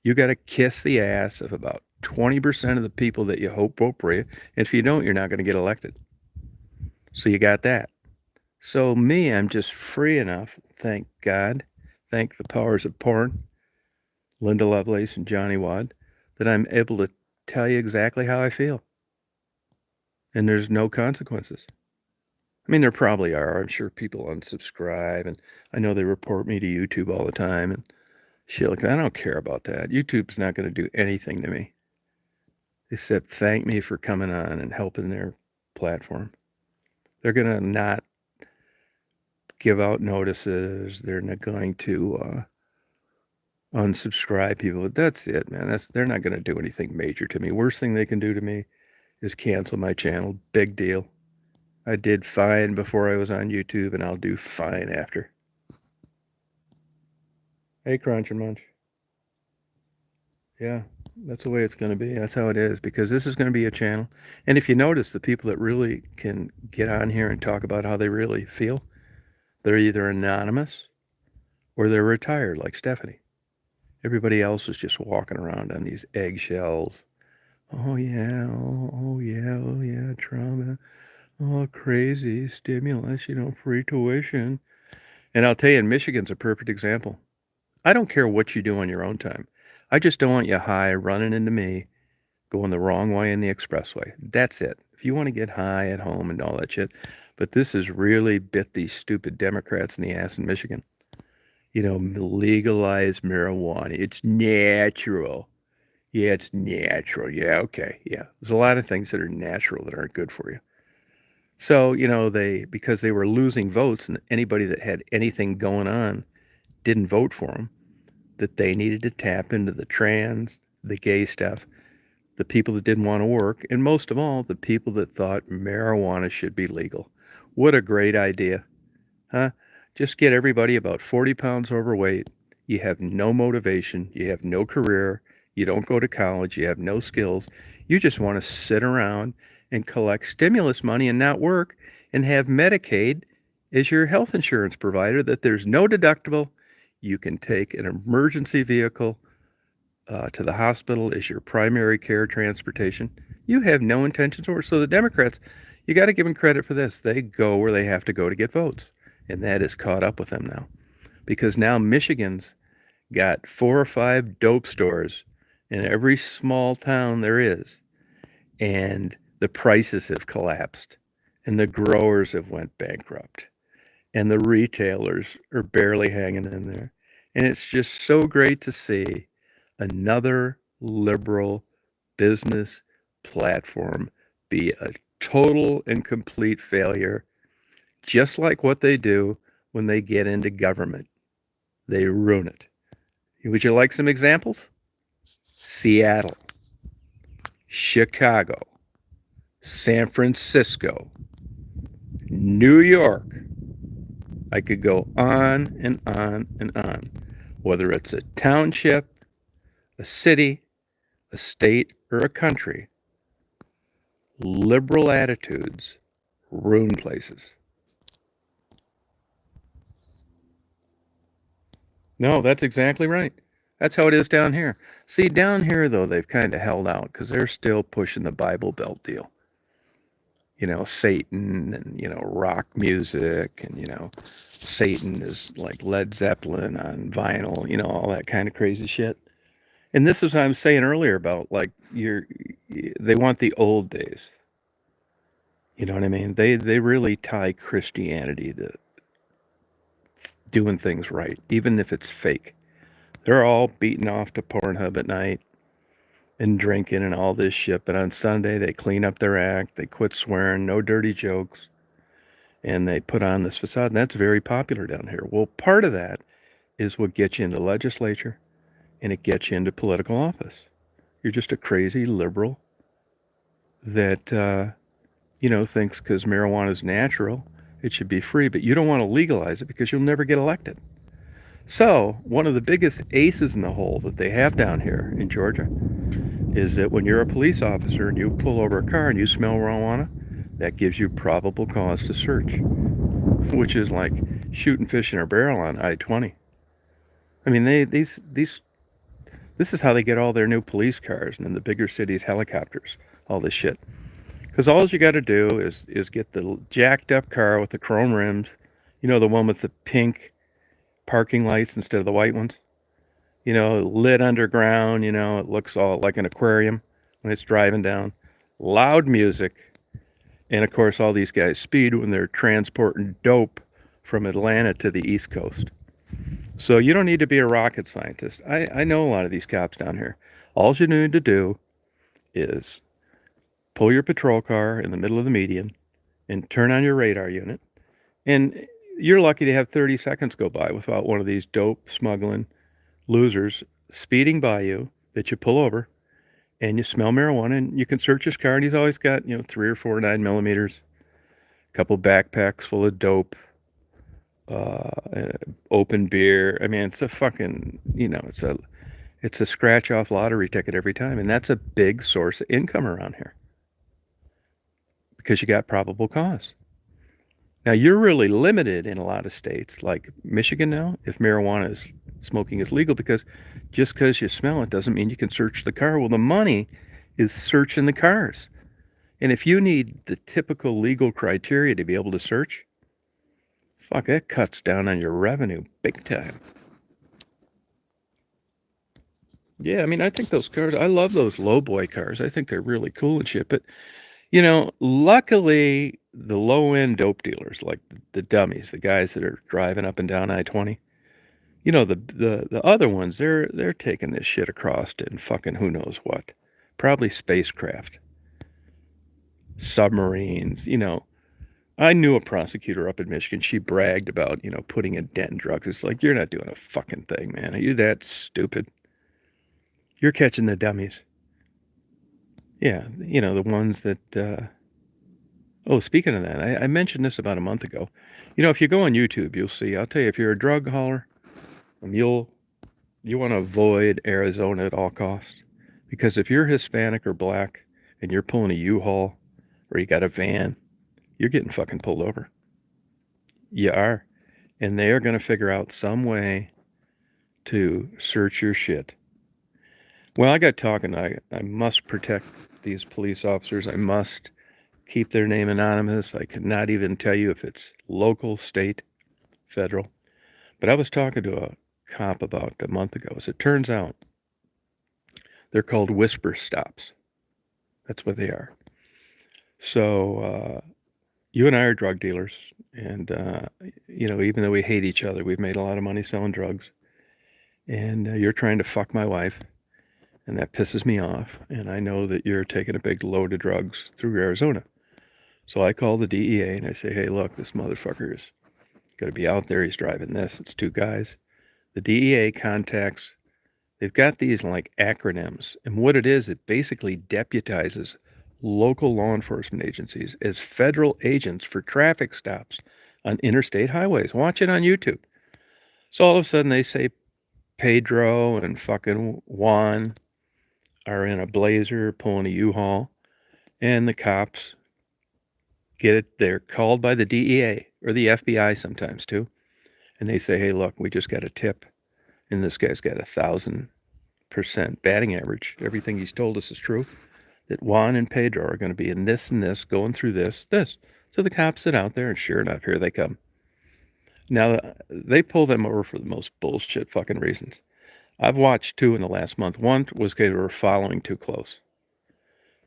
You got to kiss the ass of about 20% of the people that you hope vote for you. And if you don't, you're not going to get elected. So you got that. So me, I'm just free enough, thank God, thank the powers of porn, Linda Lovelace and Johnny Wad, that I'm able to tell you exactly how I feel. And there's no consequences. I mean, there probably are. I'm sure people unsubscribe, and I know they report me to YouTube all the time and shit like that. I don't care about that. YouTube's not going to do anything to me except thank me for coming on and helping their platform. They're going to not give out notices. They're not going to unsubscribe people. That's it, man. They're not going to do anything major to me. Worst thing they can do to me is cancel my channel. Big deal. I did fine before I was on YouTube, and I'll do fine after. Hey, Crunch and Munch. Yeah, that's the way it's going to be. That's how it is, because this is going to be a channel. And if you notice, the people that really can get on here and talk about how they really feel, they're either anonymous or they're retired, like Stephanie. Everybody else is just walking around on these eggshells. Oh yeah, oh yeah, trauma. Oh, crazy stimulus, free tuition. And I'll tell you, Michigan's a perfect example. I don't care what you do on your own time. I just don't want you high running into me, going the wrong way in the expressway. That's it. If you want to get high at home and all that shit. But this has really bit these stupid Democrats in the ass in Michigan. Legalize marijuana. It's natural. Yeah, it's natural. Yeah, okay. Yeah. There's a lot of things that are natural that aren't good for you. So, because they were losing votes and anybody that had anything going on didn't vote for them, that they needed to tap into the trans, the gay stuff, the people that didn't want to work, and most of all, the people that thought marijuana should be legal. What a great idea, huh? Just get everybody about 40 pounds overweight. You have no motivation. You have no career. You don't go to college. You have no skills. You just want to sit around and collect stimulus money and not work and have Medicaid as your health insurance provider, that there's no deductible. You can take an emergency vehicle to the hospital as your primary care transportation. You have no intentions of work. So the Democrats, you got to give them credit for this. They go where they have to go to get votes. And that is caught up with them now. because now Michigan's got 4 or 5 dope stores in every small town there is, and the prices have collapsed, and the growers have went bankrupt, and the retailers are barely hanging in there. And it's just so great to see another liberal business platform be a total and complete failure, just like what they do when they get into government. They ruin it. Would you like some examples? Seattle, Chicago, San Francisco, New York. I could go on and on and on. Whether it's a township, a city, a state, or a country, liberal attitudes ruin places. No, that's exactly right. That's how it is down here. See, down here, though, they've kind of held out because they're still pushing the Bible Belt deal. You know, Satan and, you know, rock music and, you know, Satan is like Led Zeppelin on vinyl, you know, all that kind of crazy shit. And this is what I was saying earlier about like they want the old days. You know what I mean? They really tie Christianity to doing things right, even if it's fake. They're all beating off to Pornhub at night and drinking and all this shit. But on Sunday, they clean up their act. They quit swearing, no dirty jokes, and they put on this facade. And that's very popular down here. Well, part of that is what gets you into the legislature, and it gets you into political office. You're just a crazy liberal that, you know, thinks because marijuana is natural, it should be free. But you don't want to legalize it because you'll never get elected. So, one of the biggest aces in the hole that they have down here in Georgia is that when you're a police officer and you pull over a car and you smell marijuana, that gives you probable cause to search, which is like shooting fish in a barrel on I-20. I mean, this is how they get all their new police cars and in the bigger cities helicopters, all this shit. Because all you got to do is get the jacked up car with the chrome rims, you know, the one with the pink parking lights instead of the white ones, you know, lit underground, you know, it looks all like an aquarium when it's driving down, loud music, and of course all these guys speed when they're transporting dope from Atlanta to the East Coast. So you don't need to be a rocket scientist. I know a lot of these cops down here. All you need to do is pull your patrol car in the middle of the median and turn on your radar unit, and you're lucky to have 30 seconds go by without one of these dope smuggling losers speeding by you that you pull over, and you smell marijuana, and you can search his car, and he's always got, you know, 3 or 4 9mm, a couple backpacks full of dope, open beer. I mean, it's a fucking, you know, it's a scratch off lottery ticket every time, and that's a big source of income around here because you got probable cause. Now, you're really limited in a lot of states, like Michigan now, if smoking is legal, because just because you smell it doesn't mean you can search the car. Well, the money is searching the cars. And if you need the typical legal criteria to be able to search, fuck, that cuts down on your revenue big time. Yeah, I mean, I think those cars, I love those lowboy cars. I think they're really cool and shit. But, you know, luckily, the low-end dope dealers, like the dummies, the guys that are driving up and down I-20, you know, the other ones, they're taking this shit across in fucking who knows what. Probably spacecraft, submarines, you know. I knew a prosecutor up in Michigan. She bragged about, you know, putting a dent in drugs. It's like, you're not doing a fucking thing, man. Are you that stupid? You're catching the dummies. Yeah, you know, the ones that, oh, speaking of that, I mentioned this about a month ago. You know, if you go on YouTube, you'll see, I'll tell you, if you're a drug hauler, you want to avoid Arizona at all costs. Because if you're Hispanic or black and you're pulling a U-Haul or you got a van, you're getting fucking pulled over. You are. And they are going to figure out some way to search your shit. Well, I got talking. I must protect these police officers. I must keep their name anonymous. I could not even tell you if it's local, state, federal. But I was talking to a cop about a month ago. As it turns out, they're called whisper stops. That's what they are. So you and I are drug dealers, and even though we hate each other, we've made a lot of money selling drugs. And you're trying to fuck my wife, and that pisses me off. And I know that you're taking a big load of drugs through Arizona. So I call the DEA and I say, hey, look, this motherfucker is going to be out there. He's driving this. It's two guys. The DEA contacts, they've got these like acronyms. And what it is, it basically deputizes local law enforcement agencies as federal agents for traffic stops on interstate highways. Watch it on YouTube. So all of a sudden they say Pedro and fucking Juan are in a Blazer pulling a U-Haul, and the cops get it. They're called by the DEA or the FBI sometimes too, and they say, hey, look, we just got a tip, and this guy's got 1,000% batting average. Everything he's told us is true, that Juan and Pedro are going to be in this and this, going through this. So the cops sit out there, and sure enough, here they come. Now, they pull them over for the most bullshit fucking reasons. I've watched two in the last month. One was because they were following too close.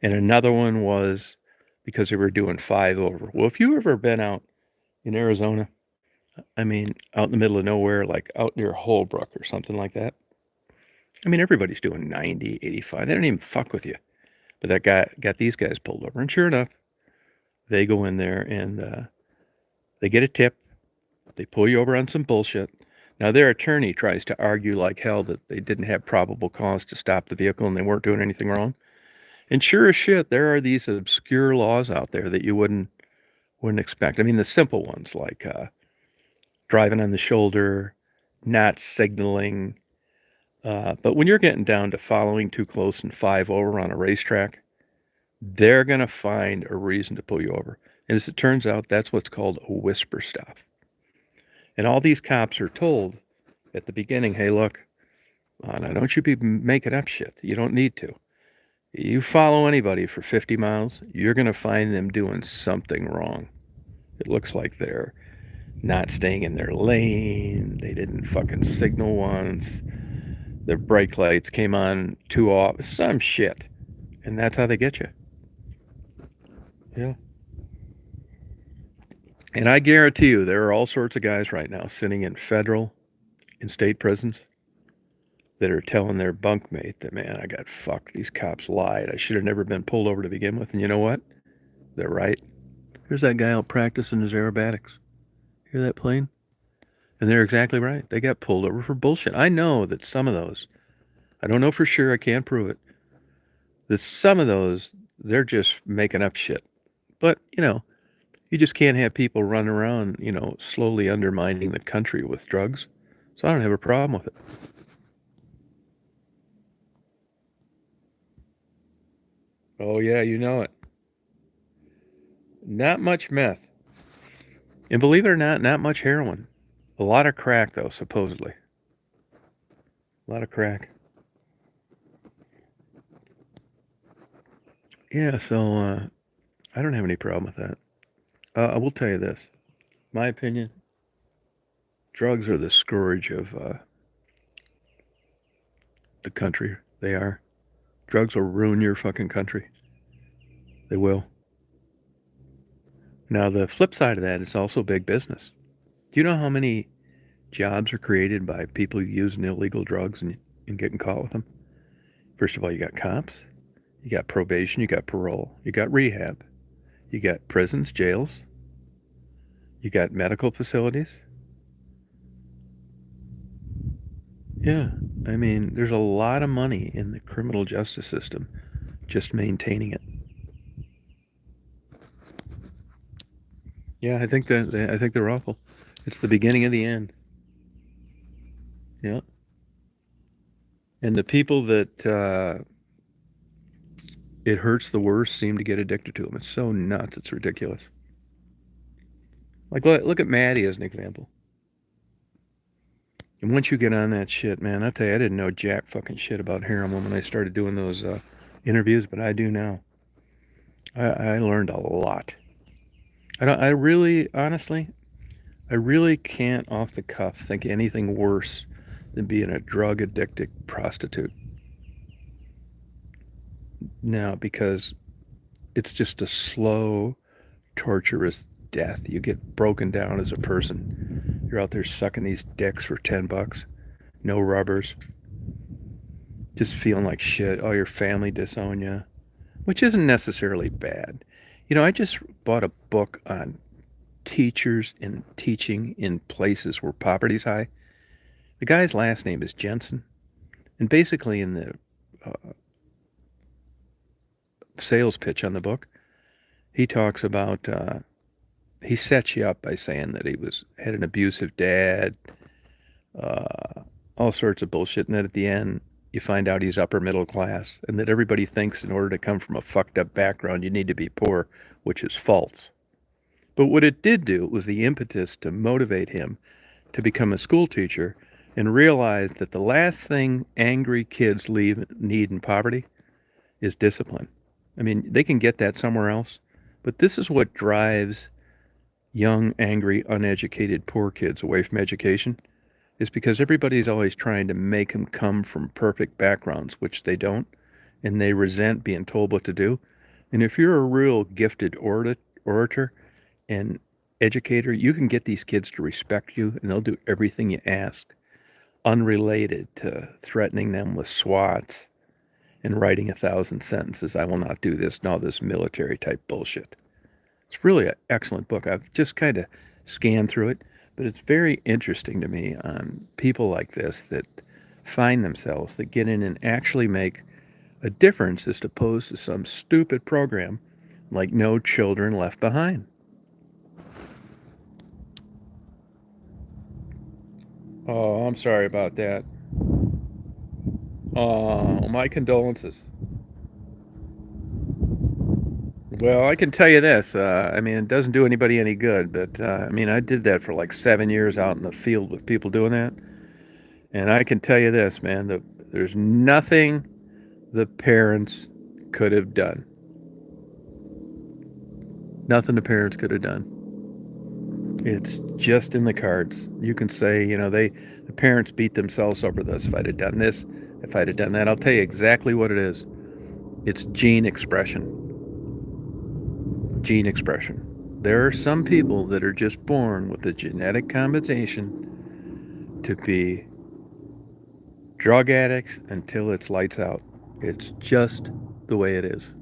And another one was because they were doing 5 over. Well, if you've ever been out in Arizona, I mean, out in the middle of nowhere, like out near Holbrook or something like that, I mean, everybody's doing 90, 85. They don't even fuck with you. But that guy got these guys pulled over. And sure enough, they go in there and they get a tip. They pull you over on some bullshit. Now, their attorney tries to argue like hell that they didn't have probable cause to stop the vehicle and they weren't doing anything wrong. And sure as shit, there are these obscure laws out there that you wouldn't expect. I mean, the simple ones like driving on the shoulder, not signaling. But when you're getting down to following too close and 5 over on a racetrack, they're going to find a reason to pull you over. And as it turns out, that's what's called a whisper stop. And all these cops are told at the beginning, hey, look, now don't you be making up shit. You don't need to. You follow anybody for 50 miles, you're going to find them doing something wrong. It looks like they're not staying in their lane. They didn't fucking signal once. Their brake lights came on too off. Some shit. And that's how they get you. Yeah. And I guarantee you, there are all sorts of guys right now sitting in federal and state prisons that are telling their bunkmate that, man, I got fucked. These cops lied. I should have never been pulled over to begin with. And you know what? They're right. Here's that guy out practicing his aerobatics. Hear that plane? And they're exactly right. They got pulled over for bullshit. I know that some of those, I don't know for sure, I can't prove it, that some of those, they're just making up shit. But, you just can't have people run around, slowly undermining the country with drugs. So I don't have a problem with it. Oh, yeah, you know it. Not much meth. And believe it or not much heroin. A lot of crack, though, supposedly. A lot of crack. Yeah, so I don't have any problem with that. I will tell you this. My opinion, drugs are the scourge of the country. They are. Drugs will ruin your fucking country. They will. Now, the flip side of that is also big business. Do you know how many jobs are created by people using illegal drugs and getting caught with them? First of all, you got cops, you got probation, you got parole, you got rehab, you got prisons, jails, you got medical facilities. Yeah, I mean, there's a lot of money in the criminal justice system just maintaining it. Yeah, I think they're awful. It's the beginning of the end. Yeah. And the people that it hurts the worst seem to get addicted to them. It's so nuts. It's ridiculous. Like, look at Maddie as an example. And once you get on that shit, man, I'll tell you, I didn't know jack fucking shit about heroin when I started doing those interviews, but I do now. I learned a lot. I really, honestly, I really can't off the cuff think of anything worse than being a drug addicted prostitute. Now, because it's just a slow, torturous death. You get broken down as a person. You're out there sucking these dicks for $10, no rubbers, just feeling like shit. All your family disown you, which isn't necessarily bad. I just bought a book on teachers and teaching in places where poverty's high. The guy's last name is Jensen, and basically in the uh, sales pitch on the book, he talks about he sets you up by saying that he had an abusive dad, uh, all sorts of bullshit, and then at the end you find out he's upper middle class, and that everybody thinks in order to come from a fucked up background you need to be poor, which is false. But what it did do was the impetus to motivate him to become a school teacher and realize that the last thing angry kids need in poverty is discipline. I mean, they can get that somewhere else, but this is what drives young, angry, uneducated, poor kids away from education, is because everybody's always trying to make them come from perfect backgrounds, which they don't, and they resent being told what to do. And if you're a real gifted orator and educator, you can get these kids to respect you, and they'll do everything you ask, unrelated to threatening them with swats and writing 1,000 sentences. I will not do this and all this military type bullshit. It's really an excellent book. I've just kind of scanned through it, but it's very interesting to me on people like this that find themselves, that get in and actually make a difference as opposed to some stupid program like No Children Left Behind. Oh, I'm sorry about that. Oh, my condolences. Well, I can tell you this. I mean, it doesn't do anybody any good, but I mean, I did that for like 7 years out in the field with people doing that. And I can tell you this, man, there's nothing the parents could have done. Nothing the parents could have done. It's just in the cards. You can say, the parents beat themselves over this. If I'd have done this, if I'd have done that, I'll tell you exactly what it is. It's gene expression. Gene expression. There are some people that are just born with a genetic combination to be drug addicts until it's lights out. It's just the way it is.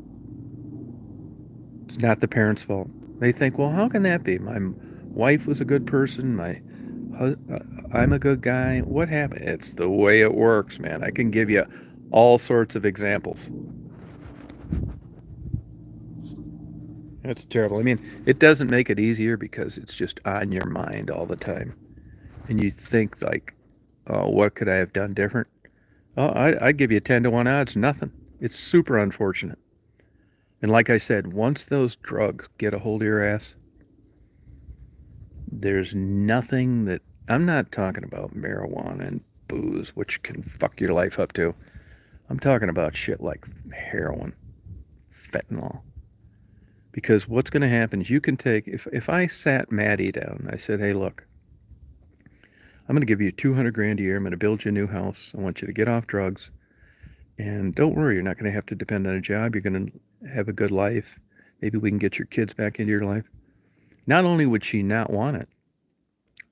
It's not the parents' fault. They think, well, how can that be? My wife was a good person. I'm a good guy. What happened? It's the way it works, man. I can give you all sorts of examples. That's terrible. I mean, it doesn't make it easier because it's just on your mind all the time. And you think, like, oh, what could I have done different? Oh, I'd give you 10 to 1 odds, nothing. It's super unfortunate. And like I said, once those drugs get a hold of your ass, there's nothing that, I'm not talking about marijuana and booze, which can fuck your life up too. I'm talking about shit like heroin, fentanyl. Because what's going to happen is you can take, if I sat Maddie down and I said, hey, look, I'm going to give you 200 grand a year. I'm going to build you a new house. I want you to get off drugs. And don't worry, you're not going to have to depend on a job. You're going to have a good life. Maybe we can get your kids back into your life. Not only would she not want it,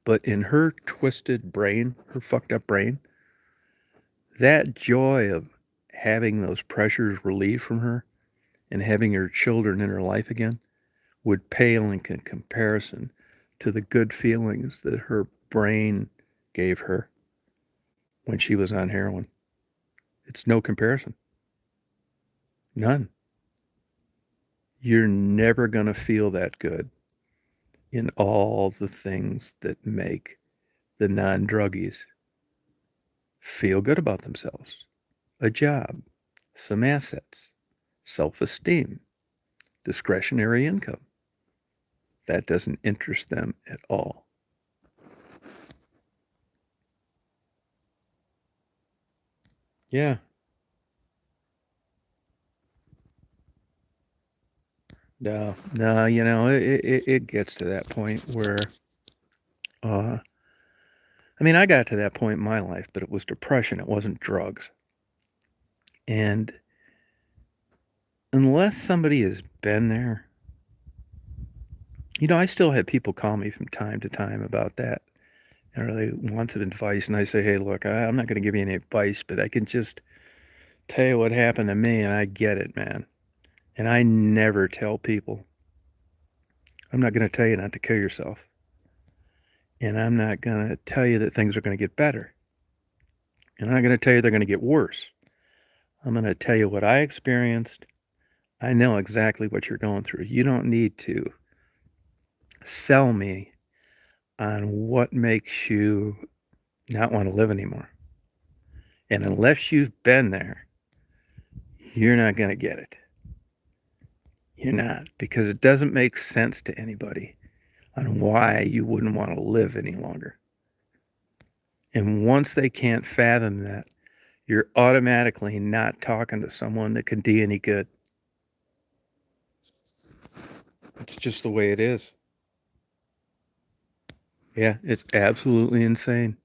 but in her twisted brain, her fucked up brain, that joy of having those pressures relieved from her and having her children in her life again would pale in comparison to the good feelings that her brain gave her when she was on heroin. It's no comparison. None. You're never going to feel that good in all the things that make the non-druggies feel good about themselves. A job, some assets, self-esteem, discretionary income. That doesn't interest them at all. Yeah. No, it gets to that point where I mean, I got to that point in my life, but it was depression. It wasn't drugs. And unless somebody has been there, I still have people call me from time to time about that. And they want some advice, and I say, hey, look, I'm not going to give you any advice, but I can just tell you what happened to me, and I get it, man. And I never tell people, I'm not going to tell you not to kill yourself. And I'm not going to tell you that things are going to get better. And I'm not going to tell you they're going to get worse. I'm going to tell you what I experienced. I know exactly what you're going through. You don't need to sell me on what makes you not want to live anymore. And unless you've been there, you're not going to get it. You're not, because it doesn't make sense to anybody on why you wouldn't want to live any longer. And once they can't fathom that, you're automatically not talking to someone that can do any good. It's just the way it is. Yeah, it's absolutely insane.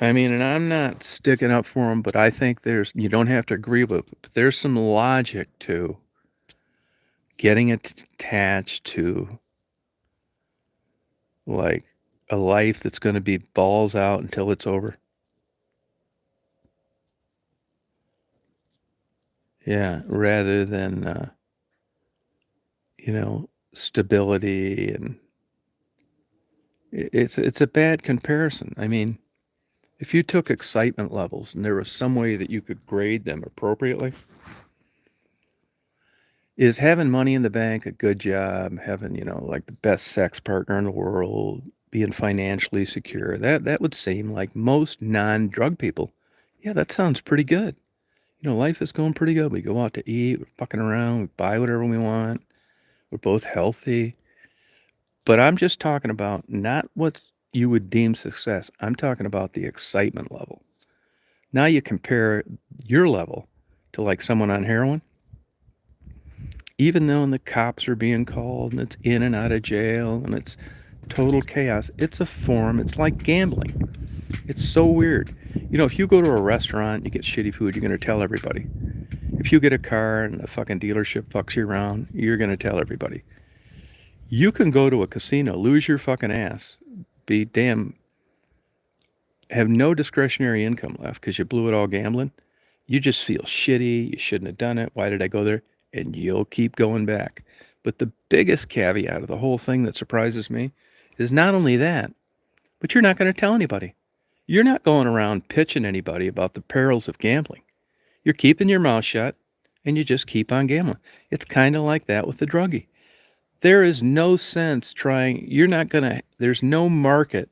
I mean, and I'm not sticking up for them, but I think you don't have to agree with it, but there's some logic to getting attached to like a life that's going to be balls out until it's over. Yeah, rather than, stability, and it's a bad comparison. I mean, if you took excitement levels and there was some way that you could grade them appropriately, is having money in the bank a good job, having, like the best sex partner in the world, being financially secure, that would seem like most non-drug people. Yeah, that sounds pretty good. Life is going pretty good. We go out to eat, we're fucking around, we buy whatever we want, we're both healthy. But I'm just talking about not what you would deem success. I'm talking about the excitement level. Now you compare your level to like someone on heroin. Even though the cops are being called and it's in and out of jail and it's total chaos, it's a form. It's like gambling. It's so weird. If you go to a restaurant, you get shitty food, you're going to tell everybody. If you get a car and the fucking dealership fucks you around, you're going to tell everybody. You can go to a casino, lose your fucking ass, be damn, have no discretionary income left because you blew it all gambling. You just feel shitty. You shouldn't have done it. Why did I go there? And you'll keep going back. But the biggest caveat of the whole thing that surprises me is not only that, but you're not going to tell anybody. You're not going around pitching anybody about the perils of gambling. You're keeping your mouth shut and you just keep on gambling. It's kind of like that with the druggie. There is no sense trying, there's no market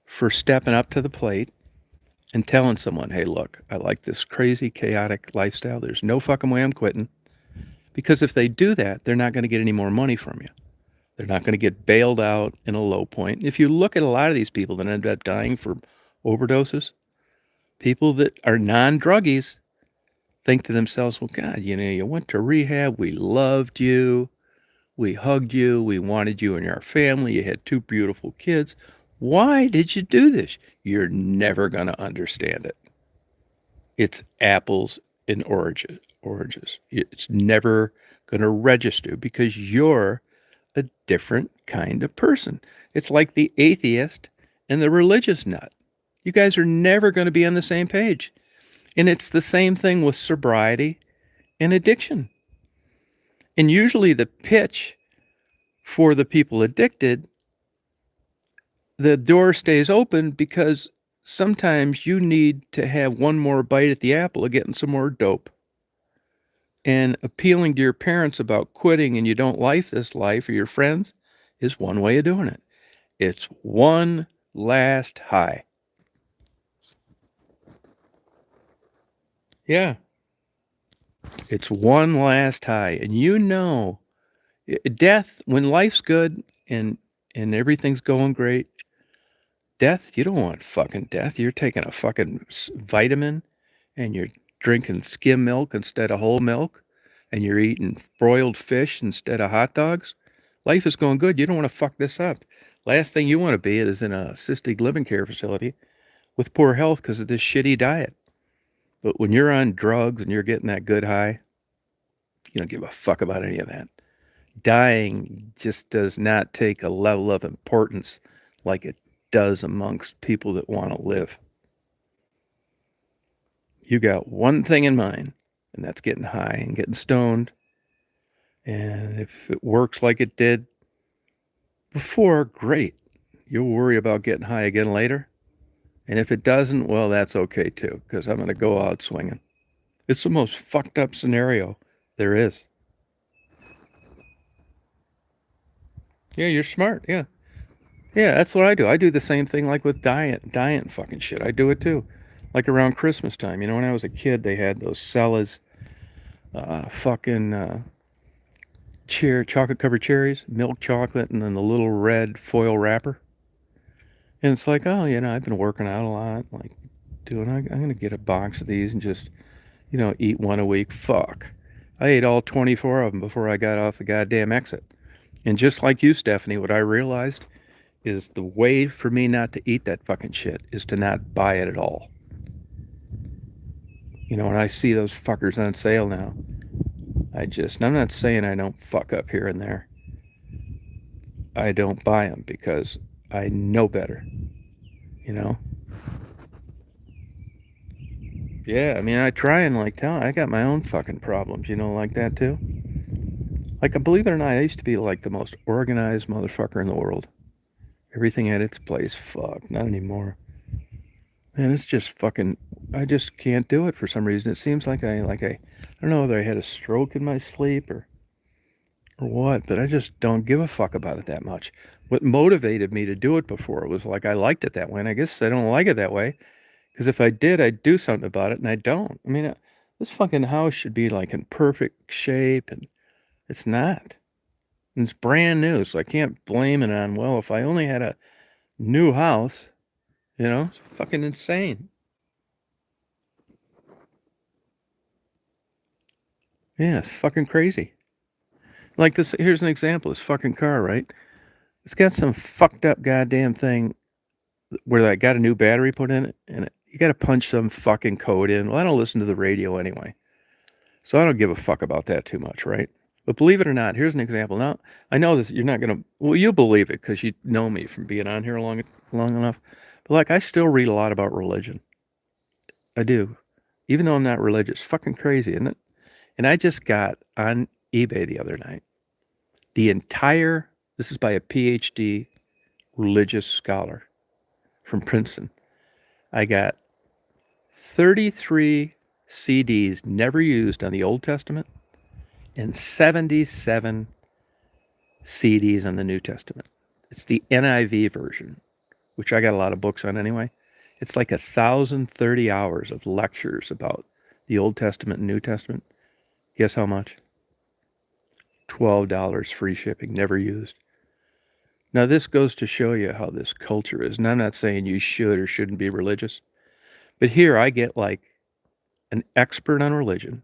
for stepping up to the plate and telling someone, hey, look, I like this crazy, chaotic lifestyle. There's no fucking way I'm quitting. Because if they do that, they're not going to get any more money from you. They're not going to get bailed out in a low point. If you look at a lot of these people that end up dying for overdoses, people that are non-druggies think to themselves, well, God, you went to rehab. We loved you. We hugged you. We wanted you in our family. You had 2 beautiful kids. Why did you do this? You're never going to understand it. It's apples and oranges. It's never going to register because you're a different kind of person. It's like the atheist and the religious nut. You guys are never going to be on the same page. And it's the same thing with sobriety and addiction. And usually the pitch for the people addicted, the door stays open because sometimes you need to have one more bite at the apple of getting some more dope. And appealing to your parents about quitting and you don't like this life, or your friends, is one way of doing it. It's one last high. Yeah. It's one last high. And death, when life's good and everything's going great, death, you don't want fucking death. You're taking a fucking vitamin and you're drinking skim milk instead of whole milk, and you're eating broiled fish instead of hot dogs. Life is going good. You don't want to fuck this up. Last thing you want to be is in a assisted living care facility with poor health because of this shitty diet. But when you're on drugs and you're getting that good high, you don't give a fuck about any of that. Dying just does not take a level of importance like it does amongst people that want to live. You got one thing in mind, and that's getting high and getting stoned. And if it works like it did before, great. You'll worry about getting high again later. And if it doesn't, well, that's okay too, because I'm going to go out swinging. It's the most fucked up scenario there is. Yeah, you're smart. Yeah. Yeah, that's what I do. I do the same thing like with diet and fucking shit. I do it too. Like around Christmas time. You know, when I was a kid, they had those Sellas fucking chocolate covered cherries, milk chocolate, and then the little red foil wrapper. And it's like, oh, I've been working out a lot. Like, I'm going to get a box of these and just, eat one a week. Fuck. I ate all 24 of them before I got off the goddamn exit. And just like you, Stephanie, what I realized is the way for me not to eat that fucking shit is to not buy it at all. When I see those fuckers on sale now, I'm not saying I don't fuck up here and there. I don't buy them because I know better, you know? Yeah, I mean, I try and I got my own fucking problems, like that too. Like, believe it or not, I used to be like the most organized motherfucker in the world. Everything had its place. Fuck, not anymore. Man, it's just fucking, I just can't do it for some reason. It seems like I don't know whether I had a stroke in my sleep or what, but I just don't give a fuck about it that much. What motivated me to do it before was like I liked it that way, and I guess I don't like it that way, because if I did, I'd do something about it, and I don't. I mean, this fucking house should be like in perfect shape, and it's not. And it's brand new, so I can't blame it on, well, if I only had a new house, it's fucking insane. Yeah, it's fucking crazy. Like this, here's an example. This fucking car, right? It's got some fucked up goddamn thing where I got a new battery put in it, and you got to punch some fucking code in. Well, I don't listen to the radio anyway, so I don't give a fuck about that too much, right? But believe it or not, here's an example. Now, I know this, you're not gonna, well, you'll believe it because you know me from being on here long enough. But like, I still read a lot about religion. I do, even though I'm not religious. Fucking crazy, isn't it? And I just got on eBay the other night the entire. This is by a PhD religious scholar from Princeton. I got 33 CDs never used on the Old Testament and 77 CDs on the New Testament. It's the NIV version, which I got a lot of books on anyway. It's like 1,030 hours of lectures about the Old Testament and New Testament. Guess how much? $12 free shipping, never used. Now, this goes to show you how this culture is. And I'm not saying you should or shouldn't be religious. But here I get like an expert on religion,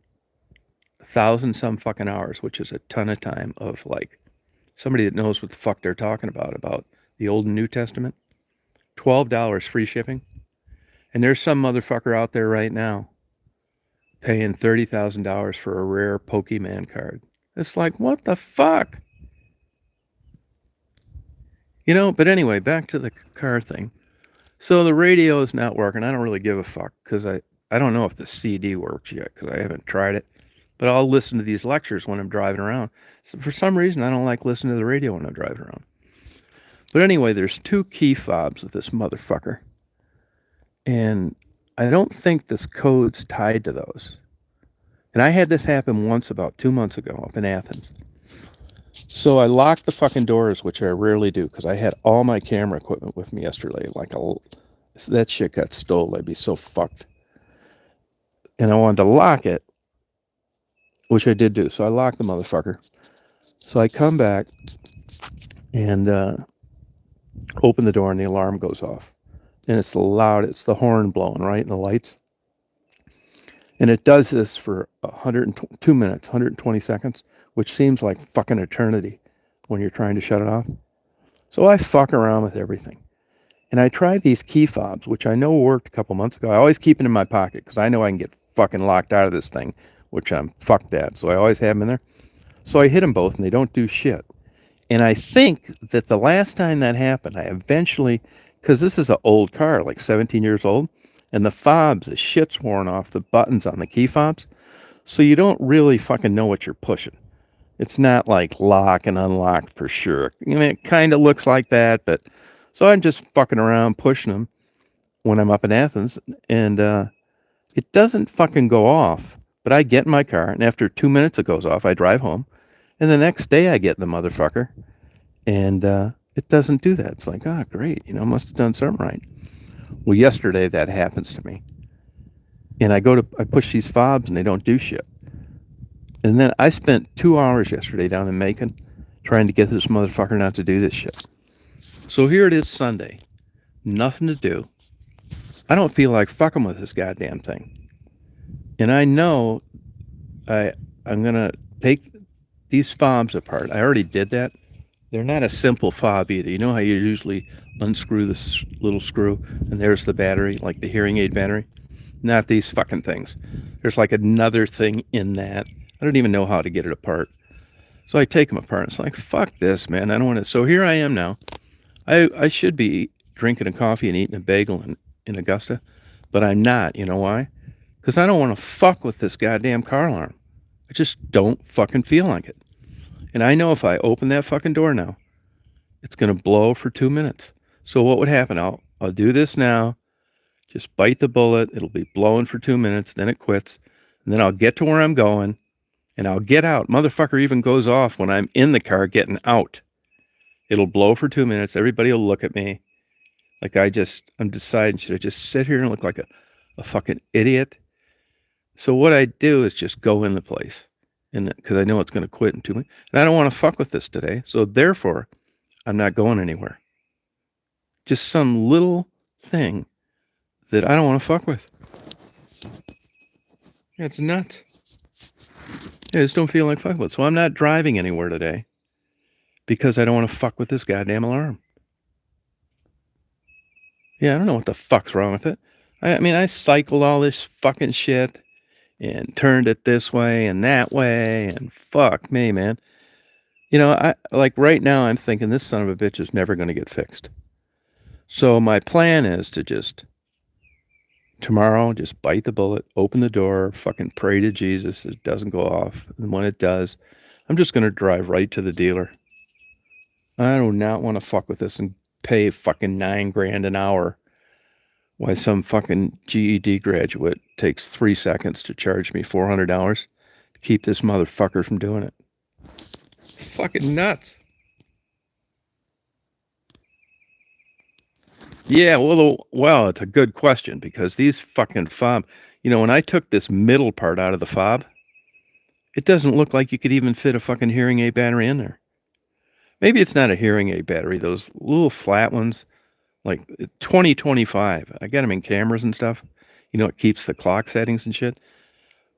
1,000 some fucking hours, which is a ton of time of like somebody that knows what the fuck they're talking about the Old and New Testament. $12 free shipping. And there's some motherfucker out there right now paying $30,000 for a rare Pokemon card. It's like, what the fuck? But anyway, back to the car thing. So the radio is not working. I don't really give a fuck because I don't know if the CD works yet because I haven't tried it. But I'll listen to these lectures when I'm driving around. So for some reason, I don't like listening to the radio when I'm driving around. But anyway, there's 2 key fobs with this motherfucker. And I don't think this code's tied to those. And I had this happen once about 2 months ago up in Athens. So I locked the fucking doors, which I rarely do, because I had all my camera equipment with me yesterday. If that shit got stolen, I'd be so fucked. And I wanted to lock it, which I did do. So I locked the motherfucker. So I come back and open the door, and the alarm goes off. And it's the horn blowing, right? And the lights. And it does this for 2 minutes, 120 seconds, which seems like fucking eternity when you're trying to shut it off. So I fuck around with everything. And I tried these key fobs, which I know worked a couple months ago. I always keep it in my pocket because I know I can get fucking locked out of this thing, which I'm fucked at. So I always have them in there. So I hit them both and they don't do shit. And I think that the last time that happened, I eventually, because this is an old car, like 17 years old, and the fobs, the shit's worn off the buttons on the key fobs. So you don't really fucking know what you're pushing. It's not like lock and unlock for sure. I mean, it kind of looks like that, but so I'm just fucking around pushing them when I'm up in Athens, and it doesn't fucking go off. But I get in my car, and after 2 minutes it goes off. I drive home, and the next day I get in the motherfucker, and it doesn't do that. It's like, oh, great, must have done something right. Well, yesterday that happens to me, and I push these fobs, and they don't do shit. And then I spent 2 hours yesterday down in Macon trying to get this motherfucker not to do this shit. So here it is Sunday. Nothing to do. I don't feel like fucking with this goddamn thing. And I know I'm going to take these fobs apart. I already did that. They're not a simple fob either. You know how you usually unscrew this little screw and there's the battery, like the hearing aid battery? Not these fucking things. There's like another thing in that. I don't even know how to get it apart. So I take them apart. It's like, fuck this, man. I don't want to. So here I am now. I should be drinking a coffee and eating a bagel in Augusta, but I'm not. You know why? Because I don't want to fuck with this goddamn car alarm. I just don't fucking feel like it. And I know if I open that fucking door now, it's going to blow for 2 minutes. So what would happen? I'll do this now. Just bite the bullet. It'll be blowing for 2 minutes. Then it quits. And then I'll get to where I'm going. And I'll get out. Motherfucker even goes off when I'm in the car getting out. It'll blow for 2 minutes. Everybody will look at me like I'm deciding, should I just sit here and look like a fucking idiot? So what I do is just go in the place, and because I know it's going to quit in 2 minutes. And I don't want to fuck with this today. So therefore, I'm not going anywhere. Just some little thing that I don't want to fuck with. Yeah, it's nuts. I just don't feel like fucking with it. So I'm not driving anywhere today because I don't want to fuck with this goddamn alarm. Yeah, I don't know what the fuck's wrong with it. I mean, I cycled all this fucking shit and turned it this way and that way, and fuck me, man. I like right now I'm thinking this son of a bitch is never going to get fixed. So my plan is to just tomorrow just bite the bullet, open the door, fucking pray to Jesus it doesn't go off. And when it does, I'm just going to drive right to the dealer. I do not want to fuck with this and pay fucking $9,000 an hour. Why some fucking GED graduate takes 3 seconds to charge me $400 to keep this motherfucker from doing it. It's fucking nuts. Yeah, well, it's a good question because these fucking fob, when I took this middle part out of the fob, it doesn't look like you could even fit a fucking hearing aid battery in there. Maybe it's not a hearing aid battery, those little flat ones, like 2025. I got them in cameras and stuff. It keeps the clock settings and shit.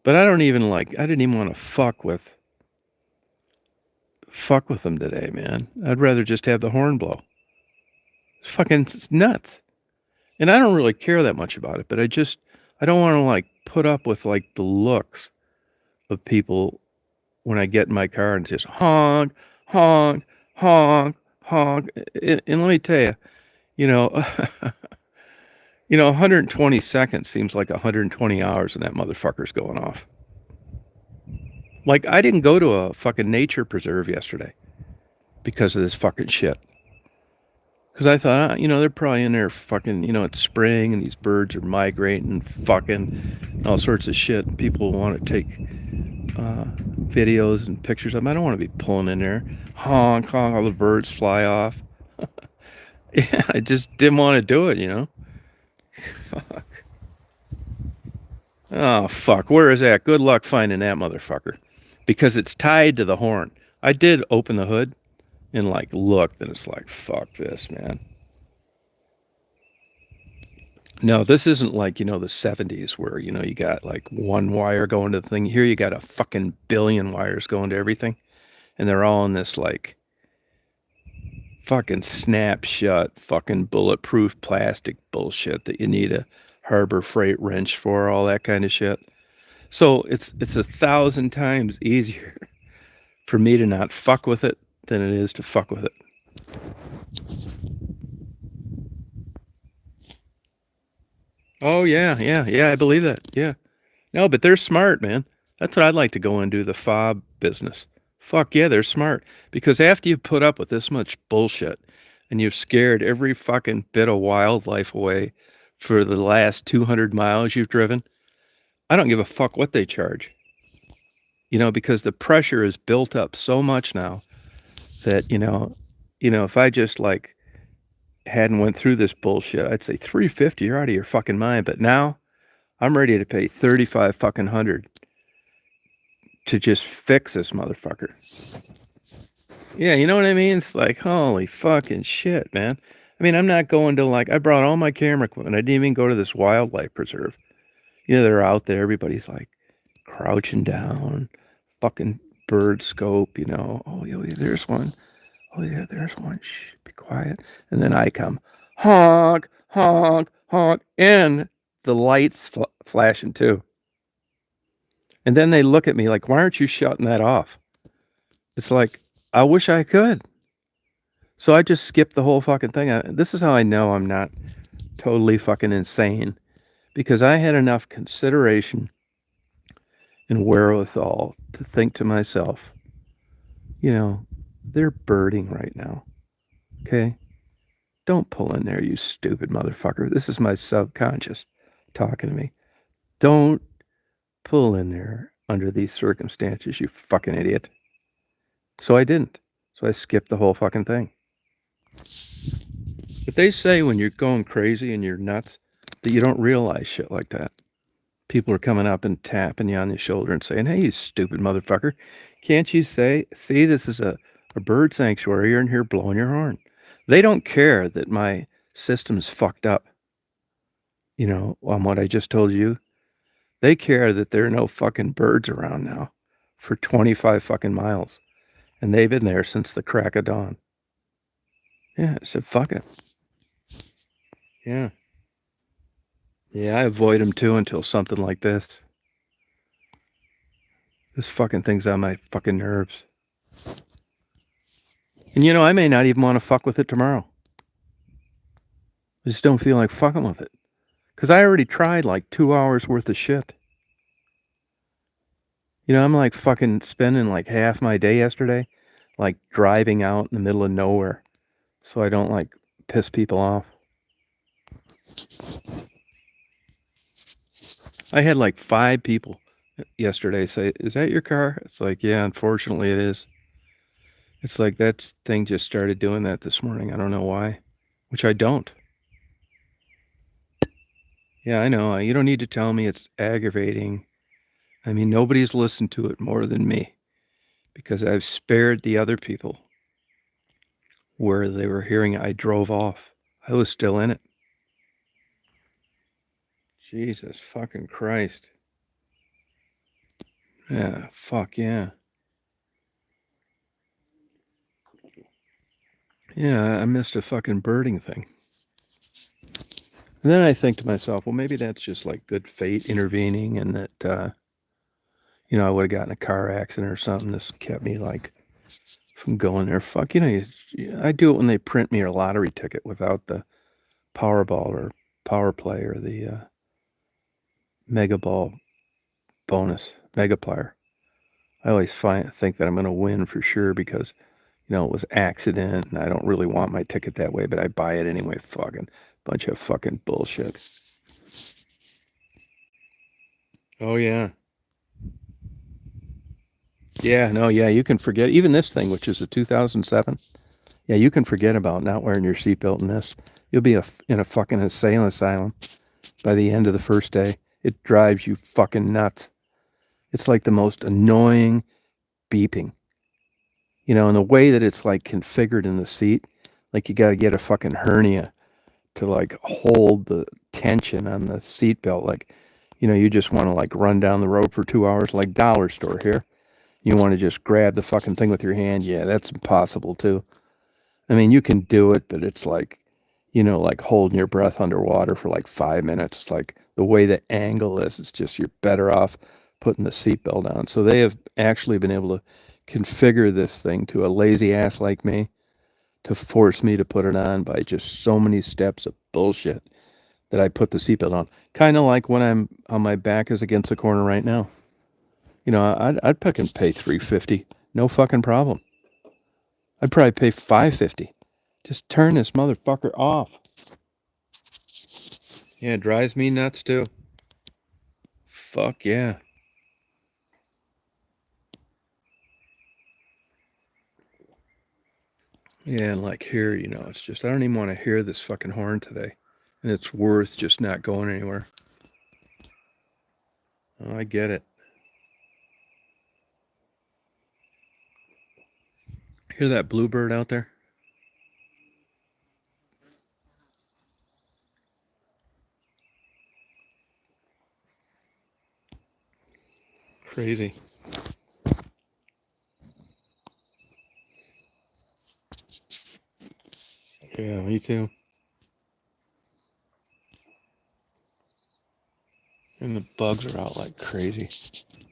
But I didn't even want to fuck with them today, man. I'd rather just have the horn blow. It's nuts. And I don't really care that much about it, but I don't want to like put up with like the looks of people when I get in my car and just honk, honk, honk, honk. And let me tell you, you know, 120 seconds seems like 120 hours and that motherfucker's going off. Like, I didn't go to a fucking nature preserve yesterday because of this fucking shit. Because I thought, they're probably in there fucking, it's spring and these birds are migrating and fucking and all sorts of shit. And people want to take videos and pictures of them. I don't want to be pulling in there. Honk, honk, all the birds fly off. Yeah, I just didn't want to do it, Fuck. Oh, fuck. Where is that? Good luck finding that motherfucker. Because it's tied to the horn. I did open the hood and like looked, and it's like, fuck this, man. No, this isn't like, the 70s where, you got like one wire going to the thing. Here you got a fucking billion wires going to everything. And they're all in this like fucking snap shut, fucking bulletproof plastic bullshit that you need a Harbor Freight wrench for, all that kind of shit. So it's 1,000 times easier for me to not fuck with it than it is to fuck with it. Oh yeah, I believe that. Yeah. No, but they're smart, man. That's what I'd like to go and do, the fob business. Fuck yeah, they're smart. Because after you put up with this much bullshit and you've scared every fucking bit of wildlife away for the last 200 miles you've driven, I don't give a fuck what they charge. Because the pressure is built up so much now that, if I just like hadn't went through this bullshit, I'd say 350, you're out of your fucking mind. But now I'm ready to pay 35 fucking hundred to just fix this motherfucker. Yeah, you know what I mean? It's like, holy fucking shit, man. I mean, I'm not going to I brought all my camera equipment. I didn't even go to this wildlife preserve. They're out there. Everybody's like crouching down, fucking bird scope, Oh, yeah, there's one. Oh, yeah, there's one. Shh, be quiet. And then I come, honk, honk, honk. And the lights flashing too. And then they look at me like, why aren't you shutting that off? It's like, I wish I could. So I just skipped the whole fucking thing. This is how I know I'm not totally fucking insane. Because I had enough consideration and wherewithal to think to myself, they're birding right now. Okay? Don't pull in there, you stupid motherfucker. This is my subconscious talking to me. Don't pull in there under these circumstances, you fucking idiot. So I didn't. So I skipped the whole fucking thing. But they say when you're going crazy and you're nuts that you don't realize shit like that. People are coming up and tapping you on the shoulder and saying, hey, you stupid motherfucker. Can't you see, this is a bird sanctuary. You're in here blowing your horn. They don't care that my system's fucked up. On what I just told you. They care that there are no fucking birds around now for 25 fucking miles. And they've been there since the crack of dawn. Yeah, I said, fuck it. Yeah. Yeah, I avoid them too until something like this. This fucking thing's on my fucking nerves. And I may not even want to fuck with it tomorrow. I just don't feel like fucking with it. Because I already tried like 2 hours worth of shit. I'm like fucking spending like half my day yesterday, like driving out in the middle of nowhere so I don't like piss people off. I had like 5 people yesterday say, is that your car? It's like, yeah, unfortunately it is. It's like that thing just started doing that this morning. I don't know why, which I don't. Yeah, I know. You don't need to tell me it's aggravating. I mean, nobody's listened to it more than me because I've spared the other people where they were hearing I drove off. I was still in it. Jesus fucking Christ. Yeah, fuck yeah. Yeah, I missed a fucking birding thing. And then I think to myself, well, maybe that's just like good fate intervening and that, I would have gotten a car accident or something. This kept me like from going there. Fuck, I do it when they print me a lottery ticket without the Powerball or Power Play or the Mega Ball bonus, Mega Player. I always think that I'm going to win for sure because, it was accident and I don't really want my ticket that way, but I buy it anyway. Fucking bunch of fucking bullshit. Oh, yeah. Yeah, no, yeah, you can forget. Even this thing, which is a 2007, yeah, you can forget about not wearing your seatbelt in this. You'll be in a fucking insane asylum by the end of the first day. It drives you fucking nuts. It's like the most annoying beeping. And the way that it's like configured in the seat, like you got to get a fucking hernia to like hold the tension on the seatbelt. Like, you just want to like run down the road for 2 hours like dollar store here. You want to just grab the fucking thing with your hand. Yeah, that's impossible too. I mean, you can do it, but it's like, like holding your breath underwater for like 5 minutes. It's like the way the angle is, it's just you're better off putting the seatbelt on. So they have actually been able to configure this thing to a lazy ass like me to force me to put it on by just so many steps of bullshit that I put the seatbelt on. Kind of like when I'm on my back is against the corner right now. I'd fucking pay $350, no fucking problem. I'd probably pay $550. Just turn this motherfucker off. Yeah, it drives me nuts too. Fuck yeah. Yeah, and like here, it's just I don't even want to hear this fucking horn today. And it's worth just not going anywhere. Oh, I get it. Hear that bluebird out there? Crazy. Yeah, me too. And the bugs are out like crazy.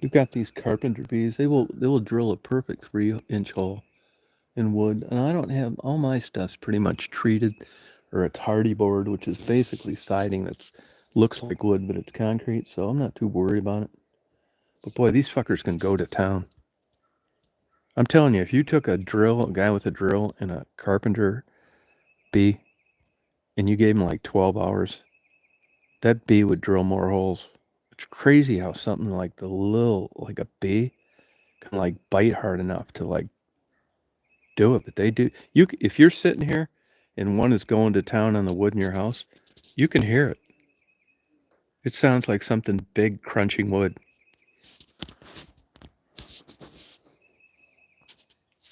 We've got these carpenter bees. They will drill a perfect 3-inch hole in wood, and I don't have all my stuff's pretty much treated, or a tardy board, which is basically siding that's looks like wood but it's concrete. So I'm not too worried about it. But boy, these fuckers can go to town. I'm telling you, if you took a guy with a drill and a carpenter bee, and you gave him like 12 hours, that bee would drill more holes. It's crazy how something like like a bee can like bite hard enough to like do it. But they do. If you're sitting here and one is going to town on the wood in your house, you can hear it. It sounds like something big crunching wood.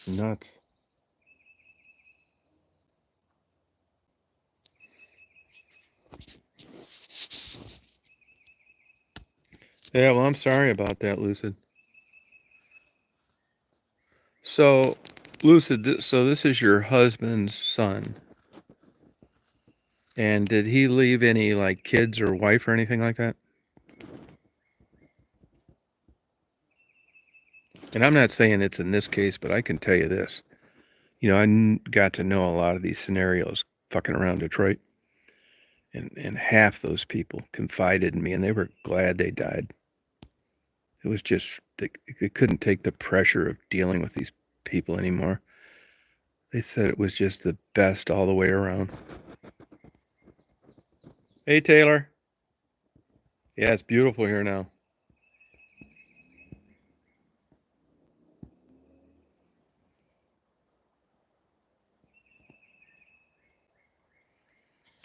Nuts. Yeah, well, I'm sorry about that, Lucid. So, Lucid, so this is your husband's son. And did he leave any like kids or wife or anything like that? And I'm not saying it's in this case, but I can tell you this. I got to know a lot of these scenarios fucking around Detroit. And half those people confided in me and they were glad they died. It was just, they couldn't take the pressure of dealing with these people anymore. They said it was just the best all the way around. Hey, Taylor. Yeah, it's beautiful here now.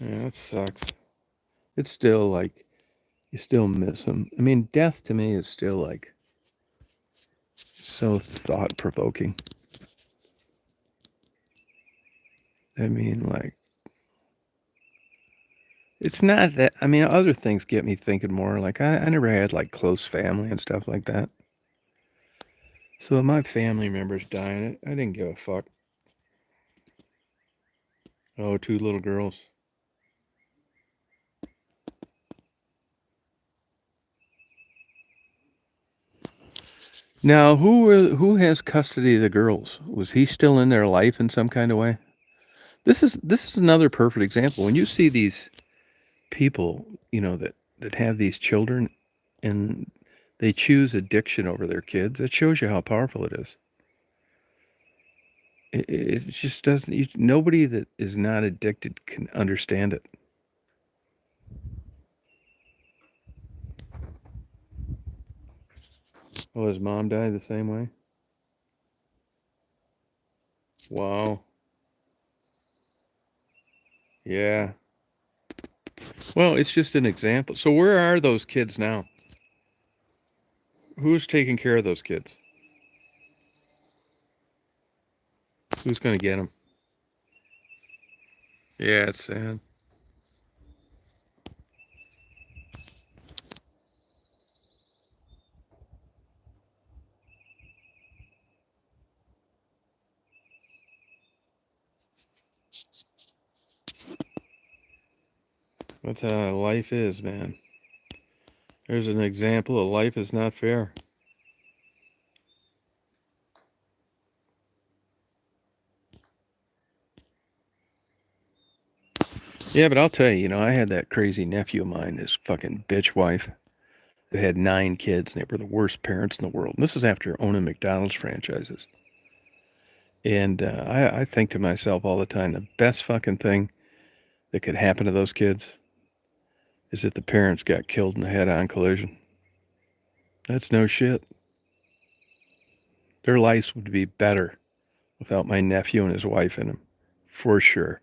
Yeah, that sucks. It's still like, you still miss them. I mean, death to me is still like so thought provoking. I mean, like, it's not that, I mean, other things get me thinking more. Like, I never had like close family and stuff like that. So when my family members dying, I didn't give a fuck. Oh, two little girls. Now, who has custody of the girls? Was he still in their life in some kind of way? This is another perfect example. When you see these people, that have these children and they choose addiction over their kids, it shows you how powerful it is. It just doesn't. Nobody that is not addicted can understand it. Oh, his mom died the same way. Wow. Yeah. Well, it's just an example. So where are those kids now? Who's taking care of those kids? Who's going to get them? Yeah, it's sad. That's how life is, man. There's an example of life is not fair. Yeah, but I'll tell you, I had that crazy nephew of mine, this fucking bitch wife, that had 9 kids, and they were the worst parents in the world. And this is after owning McDonald's franchises. And I think to myself all the time, the best fucking thing that could happen to those kids is that the parents got killed in a head-on collision. That's no shit. Their lives would be better without my nephew and his wife in them, for sure.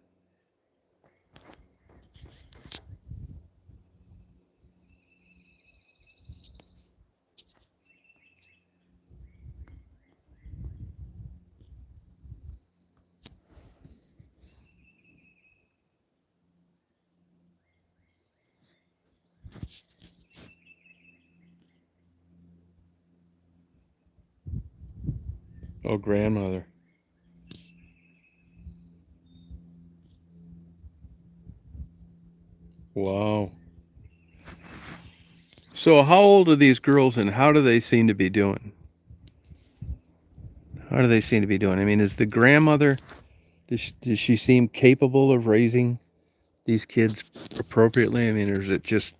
Oh, grandmother. Wow. So how old are these girls and how do they seem to be doing? How do they seem to be doing? I mean, is the grandmother, does she seem capable of raising these kids appropriately? I mean, or is it just,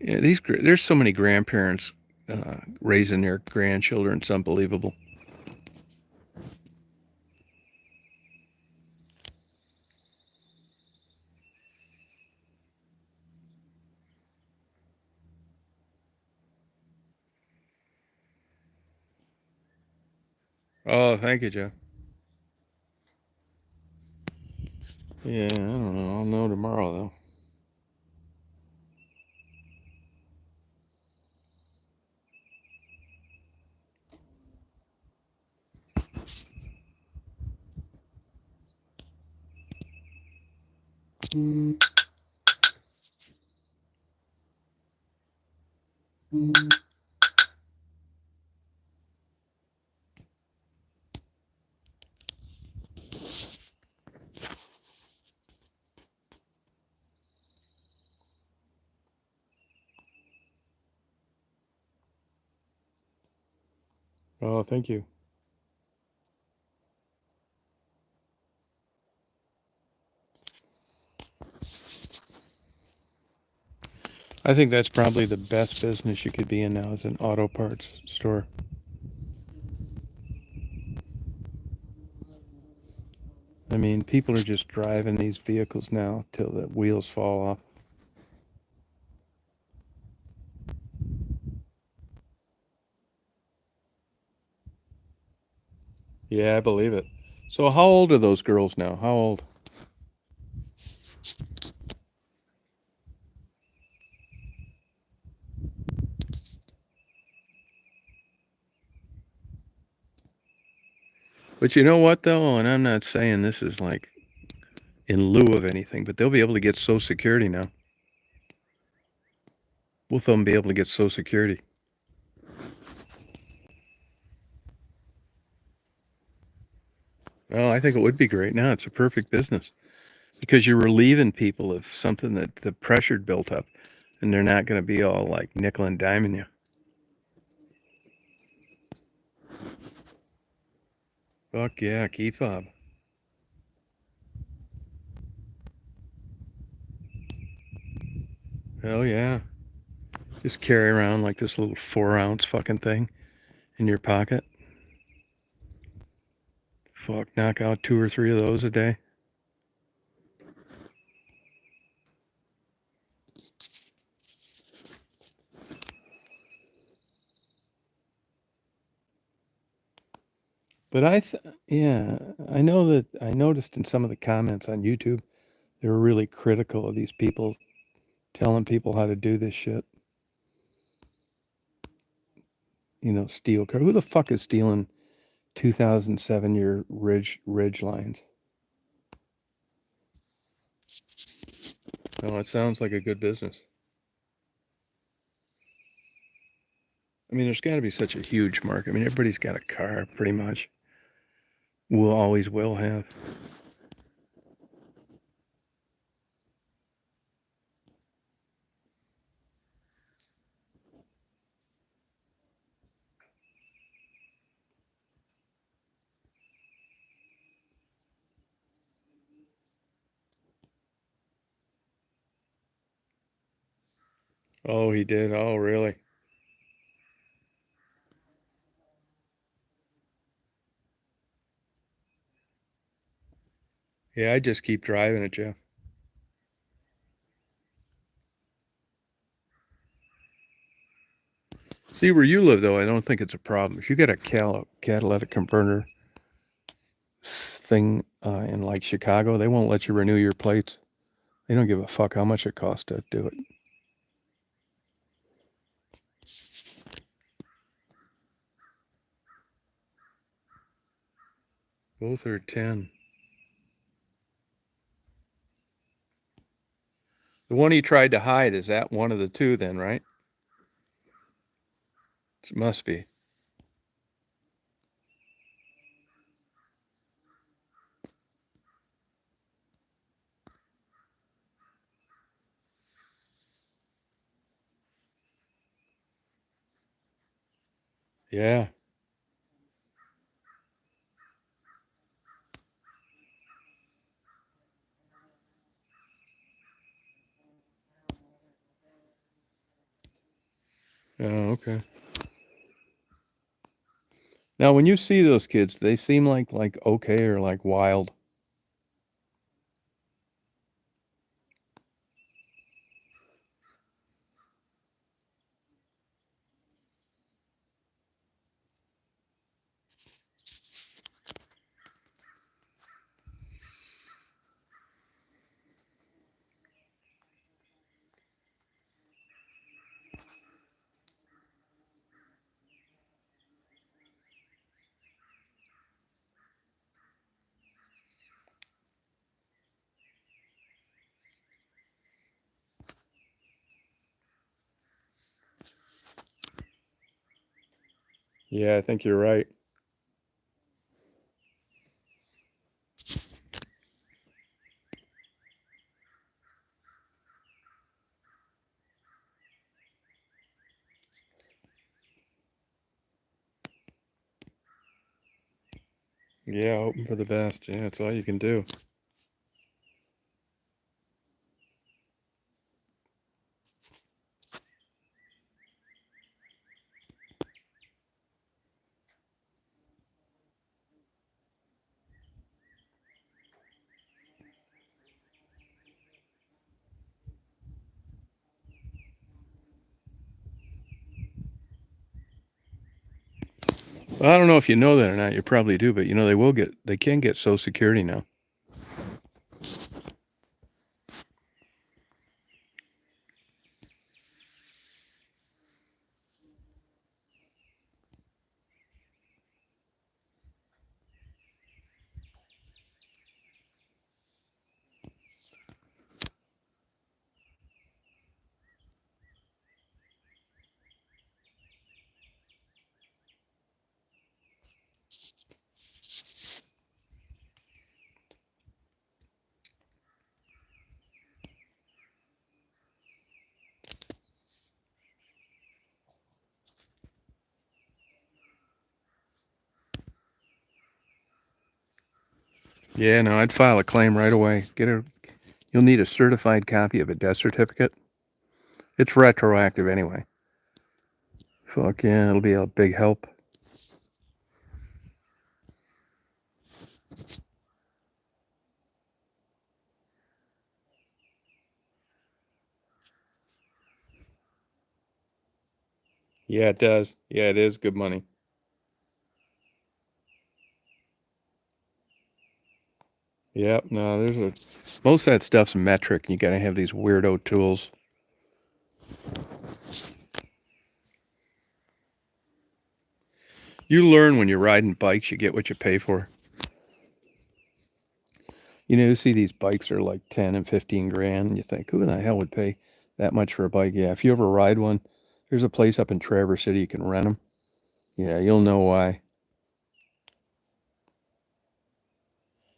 there's so many grandparents raising their grandchildren. It's unbelievable. Oh, thank you, Joe. Yeah, I don't know. I'll know tomorrow, though. Oh, thank you. I think that's probably the best business you could be in now is an auto parts store. I mean, people are just driving these vehicles now till the wheels fall off. Yeah, I believe it. So how old are those girls now? How old? But you know what, though? And I'm not saying this is like in lieu of anything, but they'll be able to get Social Security now. Both of them be able to get Social Security. Well, I think it would be great. Now it's a perfect business because you're relieving people of something that the pressure built up, and they're not going to be all like nickel and diming you. Fuck yeah, key fob. Hell yeah. Just carry around like this little 4-ounce fucking thing in your pocket. Fuck, knock out 2 or 3 of those a day. But yeah, I know that I noticed in some of the comments on YouTube, they were really critical of these people telling people how to do this shit. Steel car. Who the fuck is stealing 2007 year Ridge lines? No, it sounds like a good business. I mean, there's got to be such a huge market. I mean, everybody's got a car, pretty much. Will always will have. Oh, he did. Oh, really? Yeah, I just keep driving it, Jeff. See, where you live, though, I don't think it's a problem. If you get a catalytic converter thing in like Chicago, they won't let you renew your plates. They don't give a fuck how much it costs to do it. Both are 10. The one he tried to hide, is that one of the two then, right? It must be. Yeah. Oh, okay. Now, when you see those kids, they seem like okay or like wild. Yeah, I think you're right. Yeah, hoping for the best. Yeah, that's all you can do. Well, I don't know if you know that or not. You probably do, but they can get Social Security now. Yeah, no, I'd file a claim right away. You'll need a certified copy of a death certificate. It's retroactive anyway. Fuck yeah, it'll be a big help. Yeah, it does. Yeah, it is good money. Yep, no, most of that stuff's metric. You gotta have these weirdo tools. You learn when you're riding bikes, you get what you pay for. You see these bikes are like 10 and 15 grand, and you think, who the hell would pay that much for a bike? Yeah, if you ever ride one, there's a place up in Traverse City you can rent them. Yeah, you'll know why.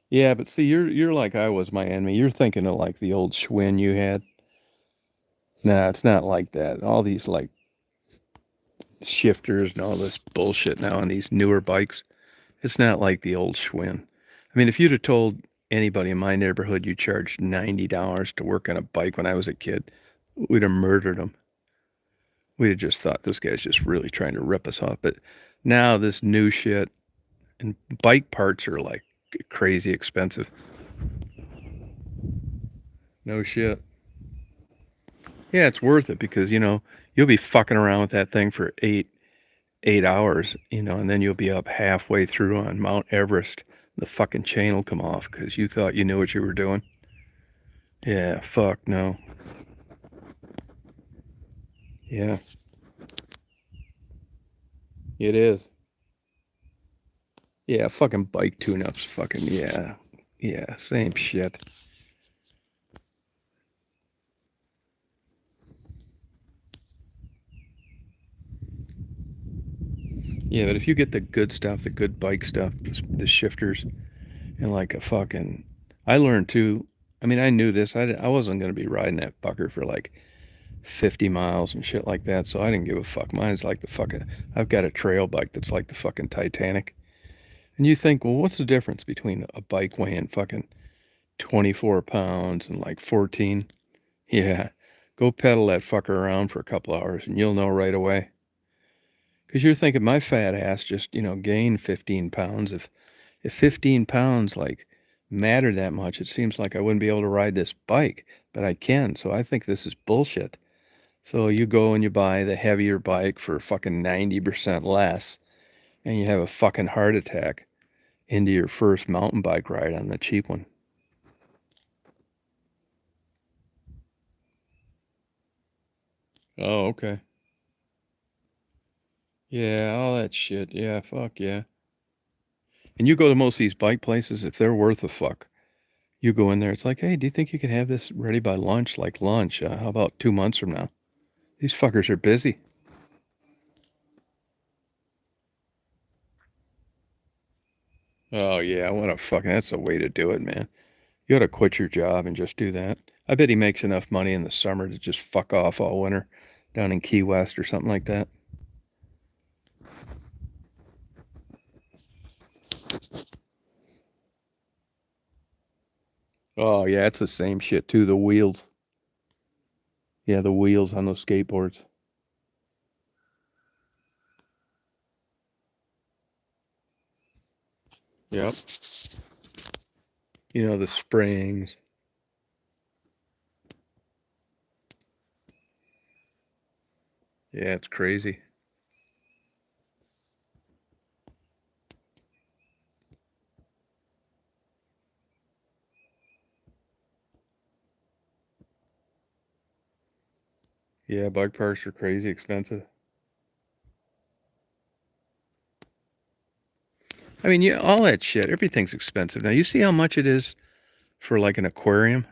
Yeah, but see, you're like I was my enemy. You're thinking of like the old Schwinn you had. Nah, it's not like that. All these like shifters and all this bullshit now on these newer bikes. It's not like the old Schwinn. I mean, if you'd have told anybody in my neighborhood you charged $90 to work on a bike when I was a kid, we'd have murdered them. we'd have just thought this guy's just really trying to rip us off. But now this new shit and bike parts are like crazy expensive. No shit. Yeah, it's worth it because you'll be fucking around with that thing for 8 hours, and then you'll be up halfway through on Mount Everest. The fucking chain will come off because you thought you knew what you were doing. Yeah, fuck no. Yeah, it is. Yeah, fucking bike tune-ups. Fucking yeah, yeah, same shit. Yeah, but if you get the good stuff, the good bike stuff, the shifters, and like a fucking, I learned too. I mean, I knew this. I wasn't gonna be riding that fucker for like 50 miles and shit like that, so I didn't give a fuck. Mine's like the fucking. I've got a trail bike that's like the fucking Titanic. And you think, well, what's the difference between a bike weighing fucking 24 pounds and like 14? Yeah, go pedal that fucker around for a couple hours and you'll know right away. Because you're thinking my fat ass just, gained 15 pounds. If 15 pounds like mattered that much, it seems like I wouldn't be able to ride this bike, but I can. So I think this is bullshit. So you go and you buy the heavier bike for fucking 90% less and you have a fucking heart attack into your first mountain bike ride on the cheap one. Oh, okay. Yeah, all that shit. Yeah, fuck yeah. And you go to most of these bike places, if they're worth a fuck, you go in there, it's like, hey, do you think you could have this ready by lunch? Like lunch, how about 2 months from now? These fuckers are busy. Oh, yeah, what a fucking, that's the way to do it, man. You ought to quit your job and just do that. I bet he makes enough money in the summer to just fuck off all winter down in Key West or something like that. Oh, yeah, it's the same shit too. The wheels. Yeah, the wheels on those skateboards. Yep. The springs. Yeah, it's crazy. Yeah, bike parks are crazy expensive. I mean, yeah, all that shit, everything's expensive. Now, you see how much it is for like an aquarium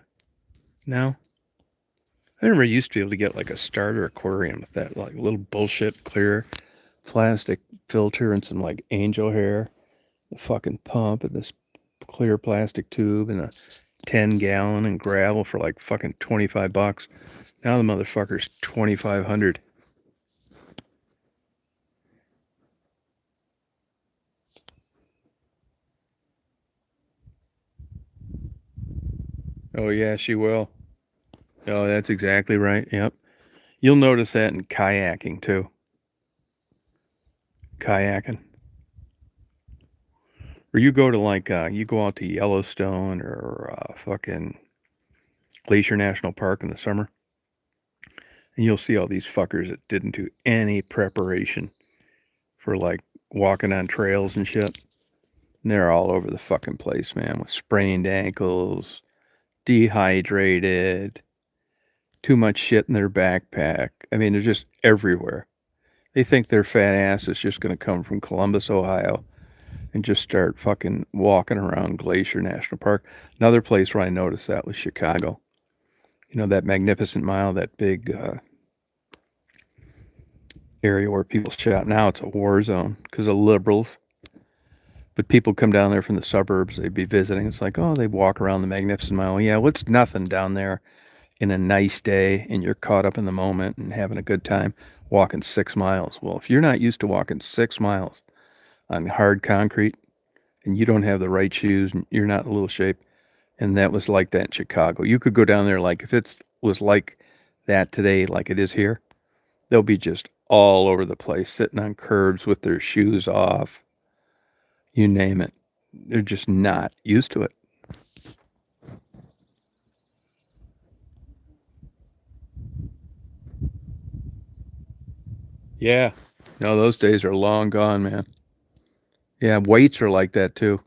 now? I remember you used to be able to get like a starter aquarium with that like little bullshit clear plastic filter and some like angel hair, a fucking pump and this clear plastic tube and a 10-gallon and gravel for like fucking $25. Now the motherfucker's 2,500. Oh yeah, she will. Oh, that's exactly right. Yep. You'll notice that in kayaking too. Kayaking. Or you go to like you go out to Yellowstone or fucking Glacier National Park in the summer, and you'll see all these fuckers that didn't do any preparation for like walking on trails and shit. And they're all over the fucking place, man, with sprained ankles, dehydrated, too much shit in their backpack. I mean, they're just everywhere. They think their fat ass is just going to come from Columbus, Ohio, and just start fucking walking around Glacier National Park. Another place where I noticed that was Chicago. That Magnificent Mile, that big area where people shot. Now it's a war zone because of liberals. But people come down there from the suburbs. They'd be visiting. It's like, oh, they walk around the Magnificent Mile. Yeah, what's nothing down there in a nice day and you're caught up in the moment and having a good time walking 6 miles. Well, if you're not used to walking 6 miles on hard concrete and you don't have the right shoes and you're not in a little shape, and that was like that in Chicago. You could go down there like if it was like that today, like it is here, They'll be just all over the place, sitting on curbs with their shoes off. You name it. They're just not used to it. Yeah. No, those days are long gone, man. Yeah, weights are like that too.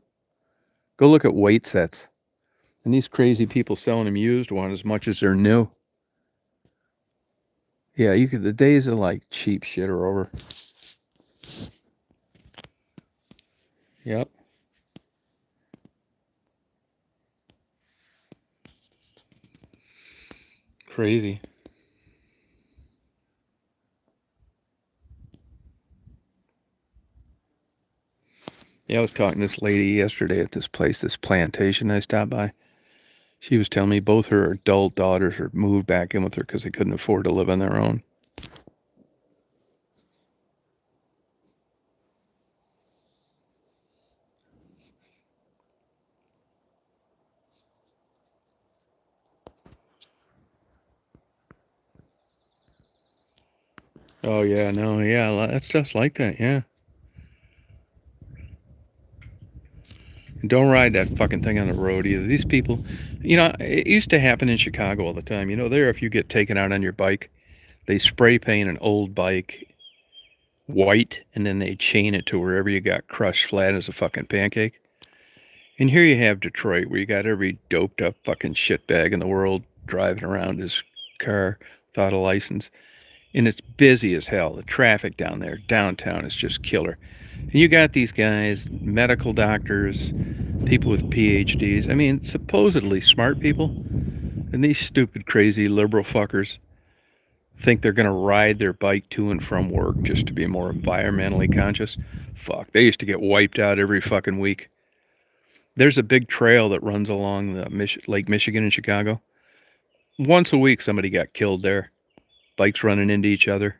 Go look at weight sets. And these crazy people selling them used one as much as they're new. Yeah, you could. The days of like cheap shit are over. Yep. Crazy. Yeah, I was talking to this lady yesterday at this place, this plantation I stopped by. She was telling me both her adult daughters are moved back in with her because they couldn't afford to live on their own. Oh yeah, no, yeah, that stuff's like that, yeah. And don't ride that fucking thing on the road either. These people, it used to happen in Chicago all the time. There, if you get taken out on your bike, they spray paint an old bike white and then they chain it to wherever you got crushed flat as a fucking pancake. And here you have Detroit, where you got every doped up fucking shitbag in the world driving around his car without a license. And it's busy as hell. The traffic down there, downtown, is just killer. And you got these guys, medical doctors, people with PhDs. I mean, supposedly smart people. And these stupid, crazy liberal fuckers think they're going to ride their bike to and from work just to be more environmentally conscious. Fuck, they used to get wiped out every fucking week. There's a big trail that runs along the Lake Michigan in Chicago. Once a week, somebody got killed there. Bikes running into each other.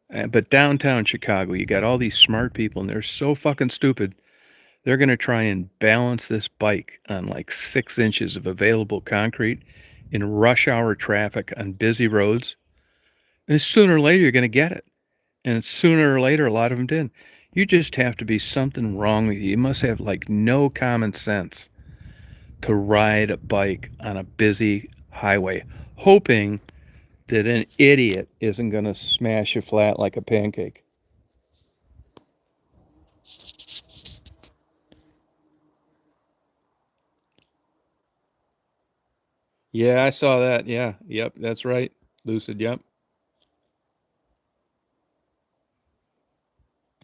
But downtown Chicago, you got all these smart people, and they're so fucking stupid. They're going to try and balance this bike on like 6 inches of available concrete in rush hour traffic on busy roads. And sooner or later, you're going to get it. And sooner or later, a lot of them did. You just have to be something wrong with you. You must have like no common sense to ride a bike on a busy highway, hoping that an idiot isn't going to smash you flat like a pancake. Yeah, I saw that. Yeah, yep, that's right. Lucid, yep.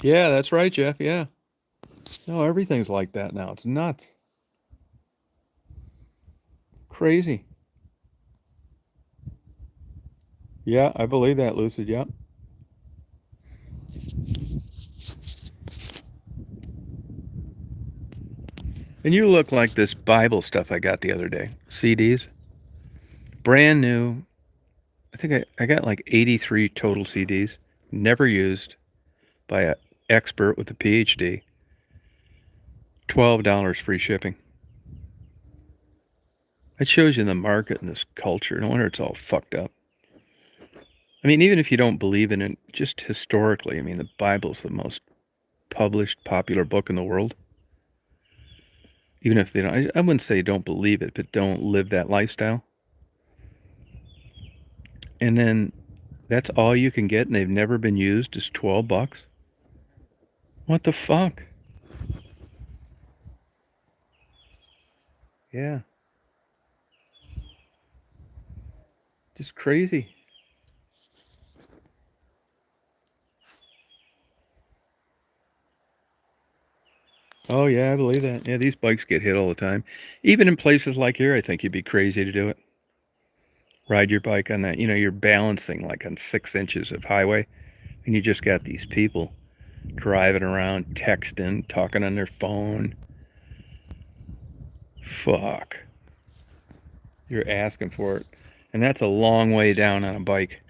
Yeah, that's right, Jeff. Yeah. No, everything's like that now. It's nuts. Crazy. Yeah, I believe that, Lucid. Yep. And you look like this Bible stuff I got the other day. CDs. Brand new. I think I got like 83 total CDs. Never used by an expert with a PhD. $12 free shipping. It shows you the market and this culture. No wonder it's all fucked up. I mean, even if you don't believe in it, just historically, I mean, the Bible's the most published, popular book in the world. Even if they don't, I wouldn't say don't believe it, but don't live that lifestyle. And then that's all you can get, and they've never been used, is $12. What the fuck? Yeah. Just crazy. Oh, yeah, I believe that. Yeah, these bikes get hit all the time. Even in places like here, I think you'd be crazy to do it. Ride your bike on that. You're balancing like on 6 inches of highway, and you just got these people driving around, texting, talking on their phone. Fuck. You're asking for it. And that's a long way down on a bike.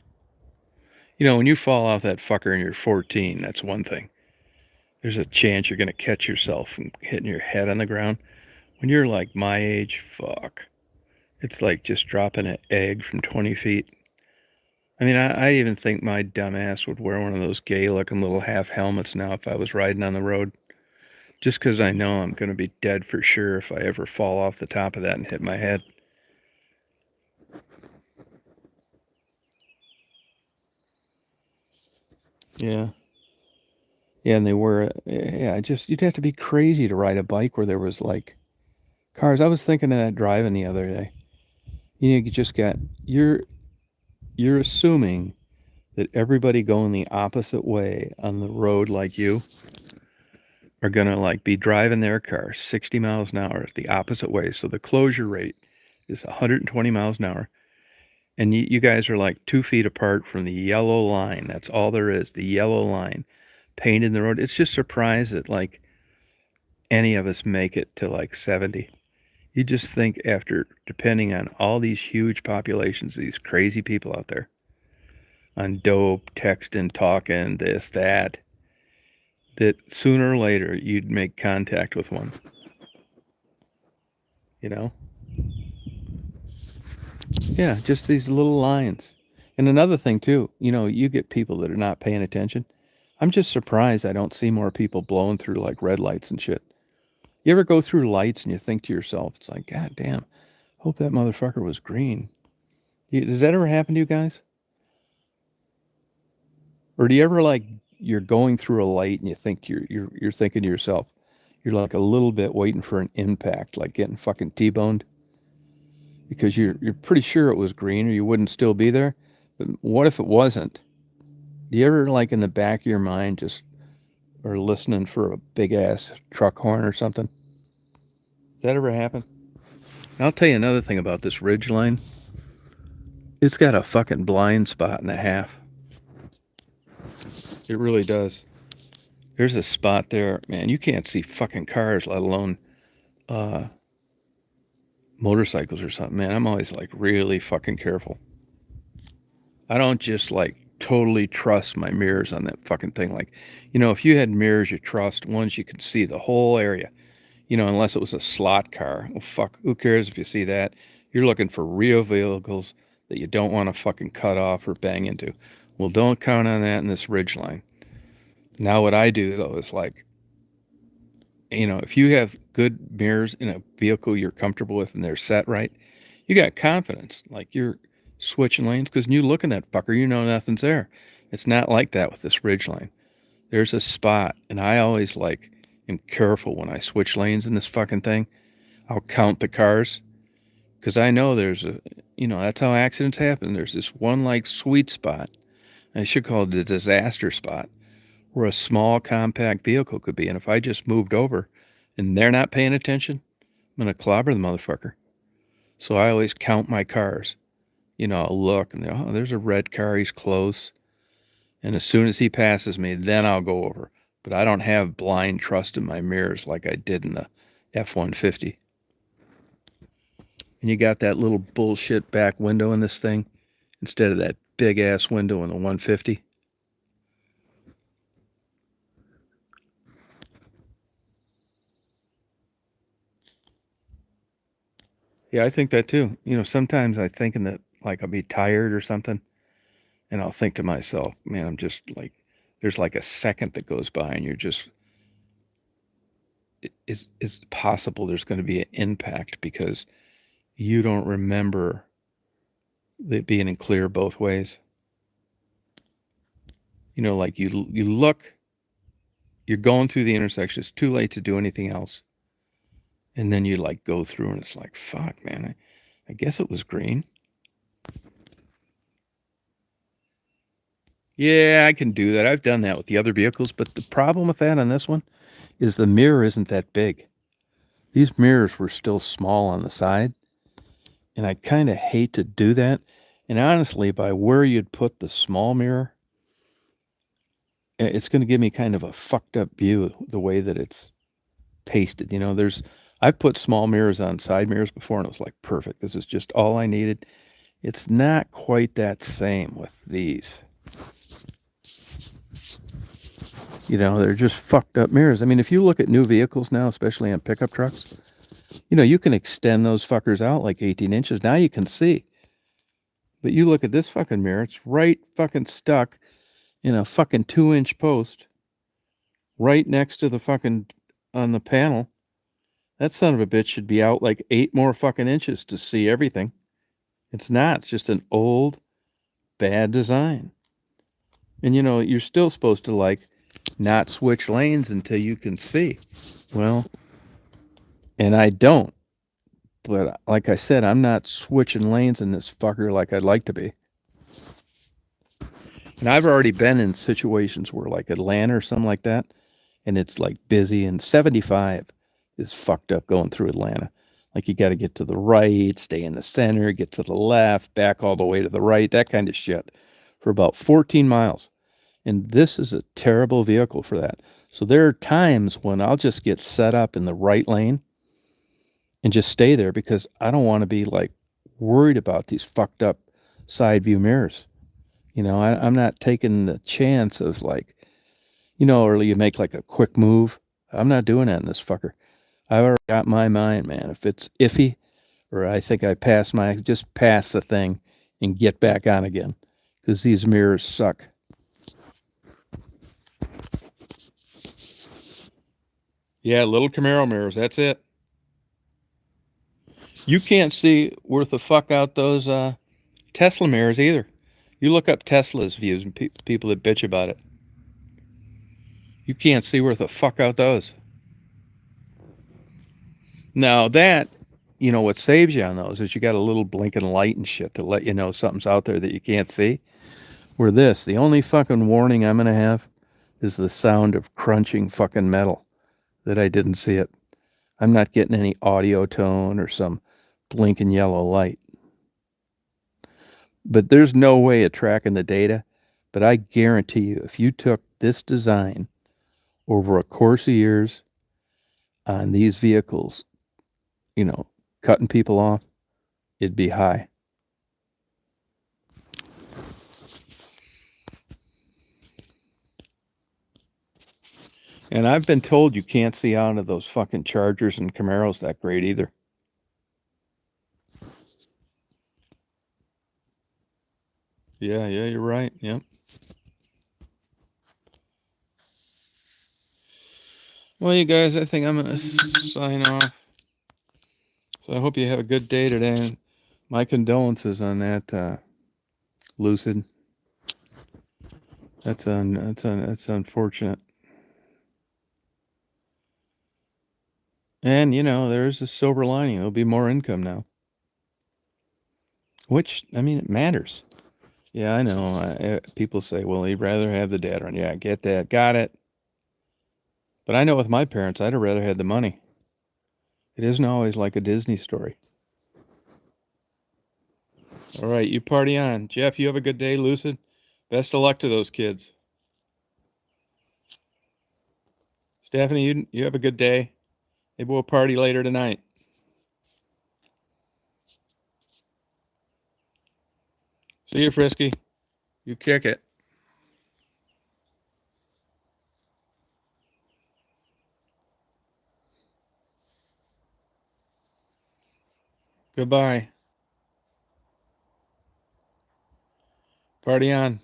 When you fall off that fucker and you're 14, that's one thing. There's a chance you're going to catch yourself from hitting your head on the ground. When you're like my age, fuck. It's like just dropping an egg from 20 feet. I mean, I even think my dumbass would wear one of those gay-looking little half helmets now if I was riding on the road, just because I know I'm going to be dead for sure if I ever fall off the top of that and hit my head. Yeah. Yeah, and they were, yeah, just, you'd have to be crazy to ride a bike where there was like cars. I was thinking of that driving the other day. You just got, you're assuming that everybody going the opposite way on the road like you are gonna like be driving their car 60 miles an hour the opposite way. So the closure rate is 120 miles an hour. And you guys are like 2 feet apart from the yellow line. That's all there is, the yellow line painted in the road. It's just surprised that like any of us make it to like 70. You just think after depending on all these huge populations, these crazy people out there on dope, texting, talking, this, that sooner or later you'd make contact with one. You know? Yeah, just these little lines. And another thing too, you get people that are not paying attention. I'm just surprised I don't see more people blowing through like red lights and shit. You ever go through lights and you think to yourself, it's like, God damn, hope that motherfucker was green. Does that ever happen to you guys? Or do you ever like you're going through a light and you think you're thinking to yourself, you're like a little bit waiting for an impact, like getting fucking T-boned? Because you're pretty sure it was green or you wouldn't still be there. But what if it wasn't? Do you ever like in the back of your mind just or listening for a big ass truck horn or something? Does that ever happen? And I'll tell you another thing about this ridge line. It's got a fucking blind spot and a half. It really does. There's a spot there, man. You can't see fucking cars, let alone motorcycles or something, man. I'm always like really fucking careful. I don't just like totally trust my mirrors on that fucking thing. Like, if you had mirrors you trust, ones you can see the whole area, unless it was a slot car. Well, fuck, who cares if you see that? You're looking for real vehicles that you don't want to fucking cut off or bang into. Well, don't count on that in this ridge line. Now, what I do though is like, if you have good mirrors in a vehicle you're comfortable with and they're set right, you got confidence. Like you're switching lanes because when you look in that fucker, you know nothing's there. It's not like that with this ridge line. There's a spot, and I always like am careful when I switch lanes in this fucking thing. I'll count the cars because I know that's how accidents happen. There's this one like sweet spot. I should call it a disaster spot where a small compact vehicle could be. And if I just moved over and they're not paying attention, I'm going to clobber the motherfucker. So I always count my cars. I'll look and there's a red car. He's close. And as soon as he passes me, then I'll go over. But I don't have blind trust in my mirrors like I did in the F-150. And you got that little bullshit back window in this thing instead of that big ass window in the 150. Yeah, I think that too. Sometimes I think that like I'll be tired or something, and I'll think to myself, man, I'm just like, there's like a second that goes by, and you're just, is possible there's going to be an impact because you don't remember it being in clear both ways. Like you look, you're going through the intersection. It's too late to do anything else. And then you like go through and it's like, fuck, man, I guess it was green. Yeah, I can do that. I've done that with the other vehicles. But the problem with that on this one is the mirror isn't that big. These mirrors were still small on the side. And I kind of hate to do that. And honestly, by where you'd put the small mirror, it's going to give me kind of a fucked up view the way that it's pasted. I've put small mirrors on side mirrors before and it was like perfect. This is just all I needed. It's not quite that same with these. They're just fucked up mirrors. I mean, if you look at new vehicles now, especially on pickup trucks, you can extend those fuckers out like 18 inches. Now you can see. But you look at this fucking mirror, it's right fucking stuck in a fucking 2-inch post right next to the fucking on the panel. That son of a bitch should be out like 8 more fucking inches to see everything. It's not. It's just an old, bad design. And you're still supposed to like not switch lanes until you can see. Well, and I don't. But like I said, I'm not switching lanes in this fucker like I'd like to be. And I've already been in situations where like Atlanta or something like that, and it's like busy, and 75 is fucked up going through Atlanta. Like you got to get to the right, stay in the center, get to the left, back all the way to the right, that kind of shit for about 14 miles. And this is a terrible vehicle for that. So there are times when I'll just get set up in the right lane and just stay there because I don't want to be like worried about these fucked up side view mirrors. I'm not taking the chance of like, or you make like a quick move. I'm not doing that in this fucker. I've already got my mind, man. If it's iffy or I think I just pass the thing and get back on again because these mirrors suck. Yeah, little Camaro mirrors. That's it. You can't see worth a fuck out those Tesla mirrors either. You look up Tesla's views and people that bitch about it. You can't see worth a fuck out those. Now that, what saves you on those is you got a little blinking light and shit to let you know something's out there that you can't see. Where the only fucking warning I'm going to have is the sound of crunching fucking metal that I didn't see it. I'm not getting any audio tone or some blinking yellow light. But there's no way of tracking the data. But I guarantee you, if you took this design over a course of years on these vehicles, cutting people off, it'd be high. And I've been told you can't see out of those fucking Chargers and Camaros that great either. Yeah, you're right. Yep. Well, you guys, I think I'm going to sign off. So I hope you have a good day today. My condolences on that, Lucid. That's unfortunate. And there's a silver lining. There'll be more income now. Which, it matters. Yeah, I know. People say, well, you'd rather have the data run. Yeah, I get that. Got it. But I know with my parents, I'd have rather had the money. It isn't always like a Disney story. All right, you party on. Jeff, you have a good day, Lucid. Best of luck to those kids. Stephanie, you have a good day. Maybe we'll party later tonight. See you, Frisky. You kick it. Goodbye. Party on.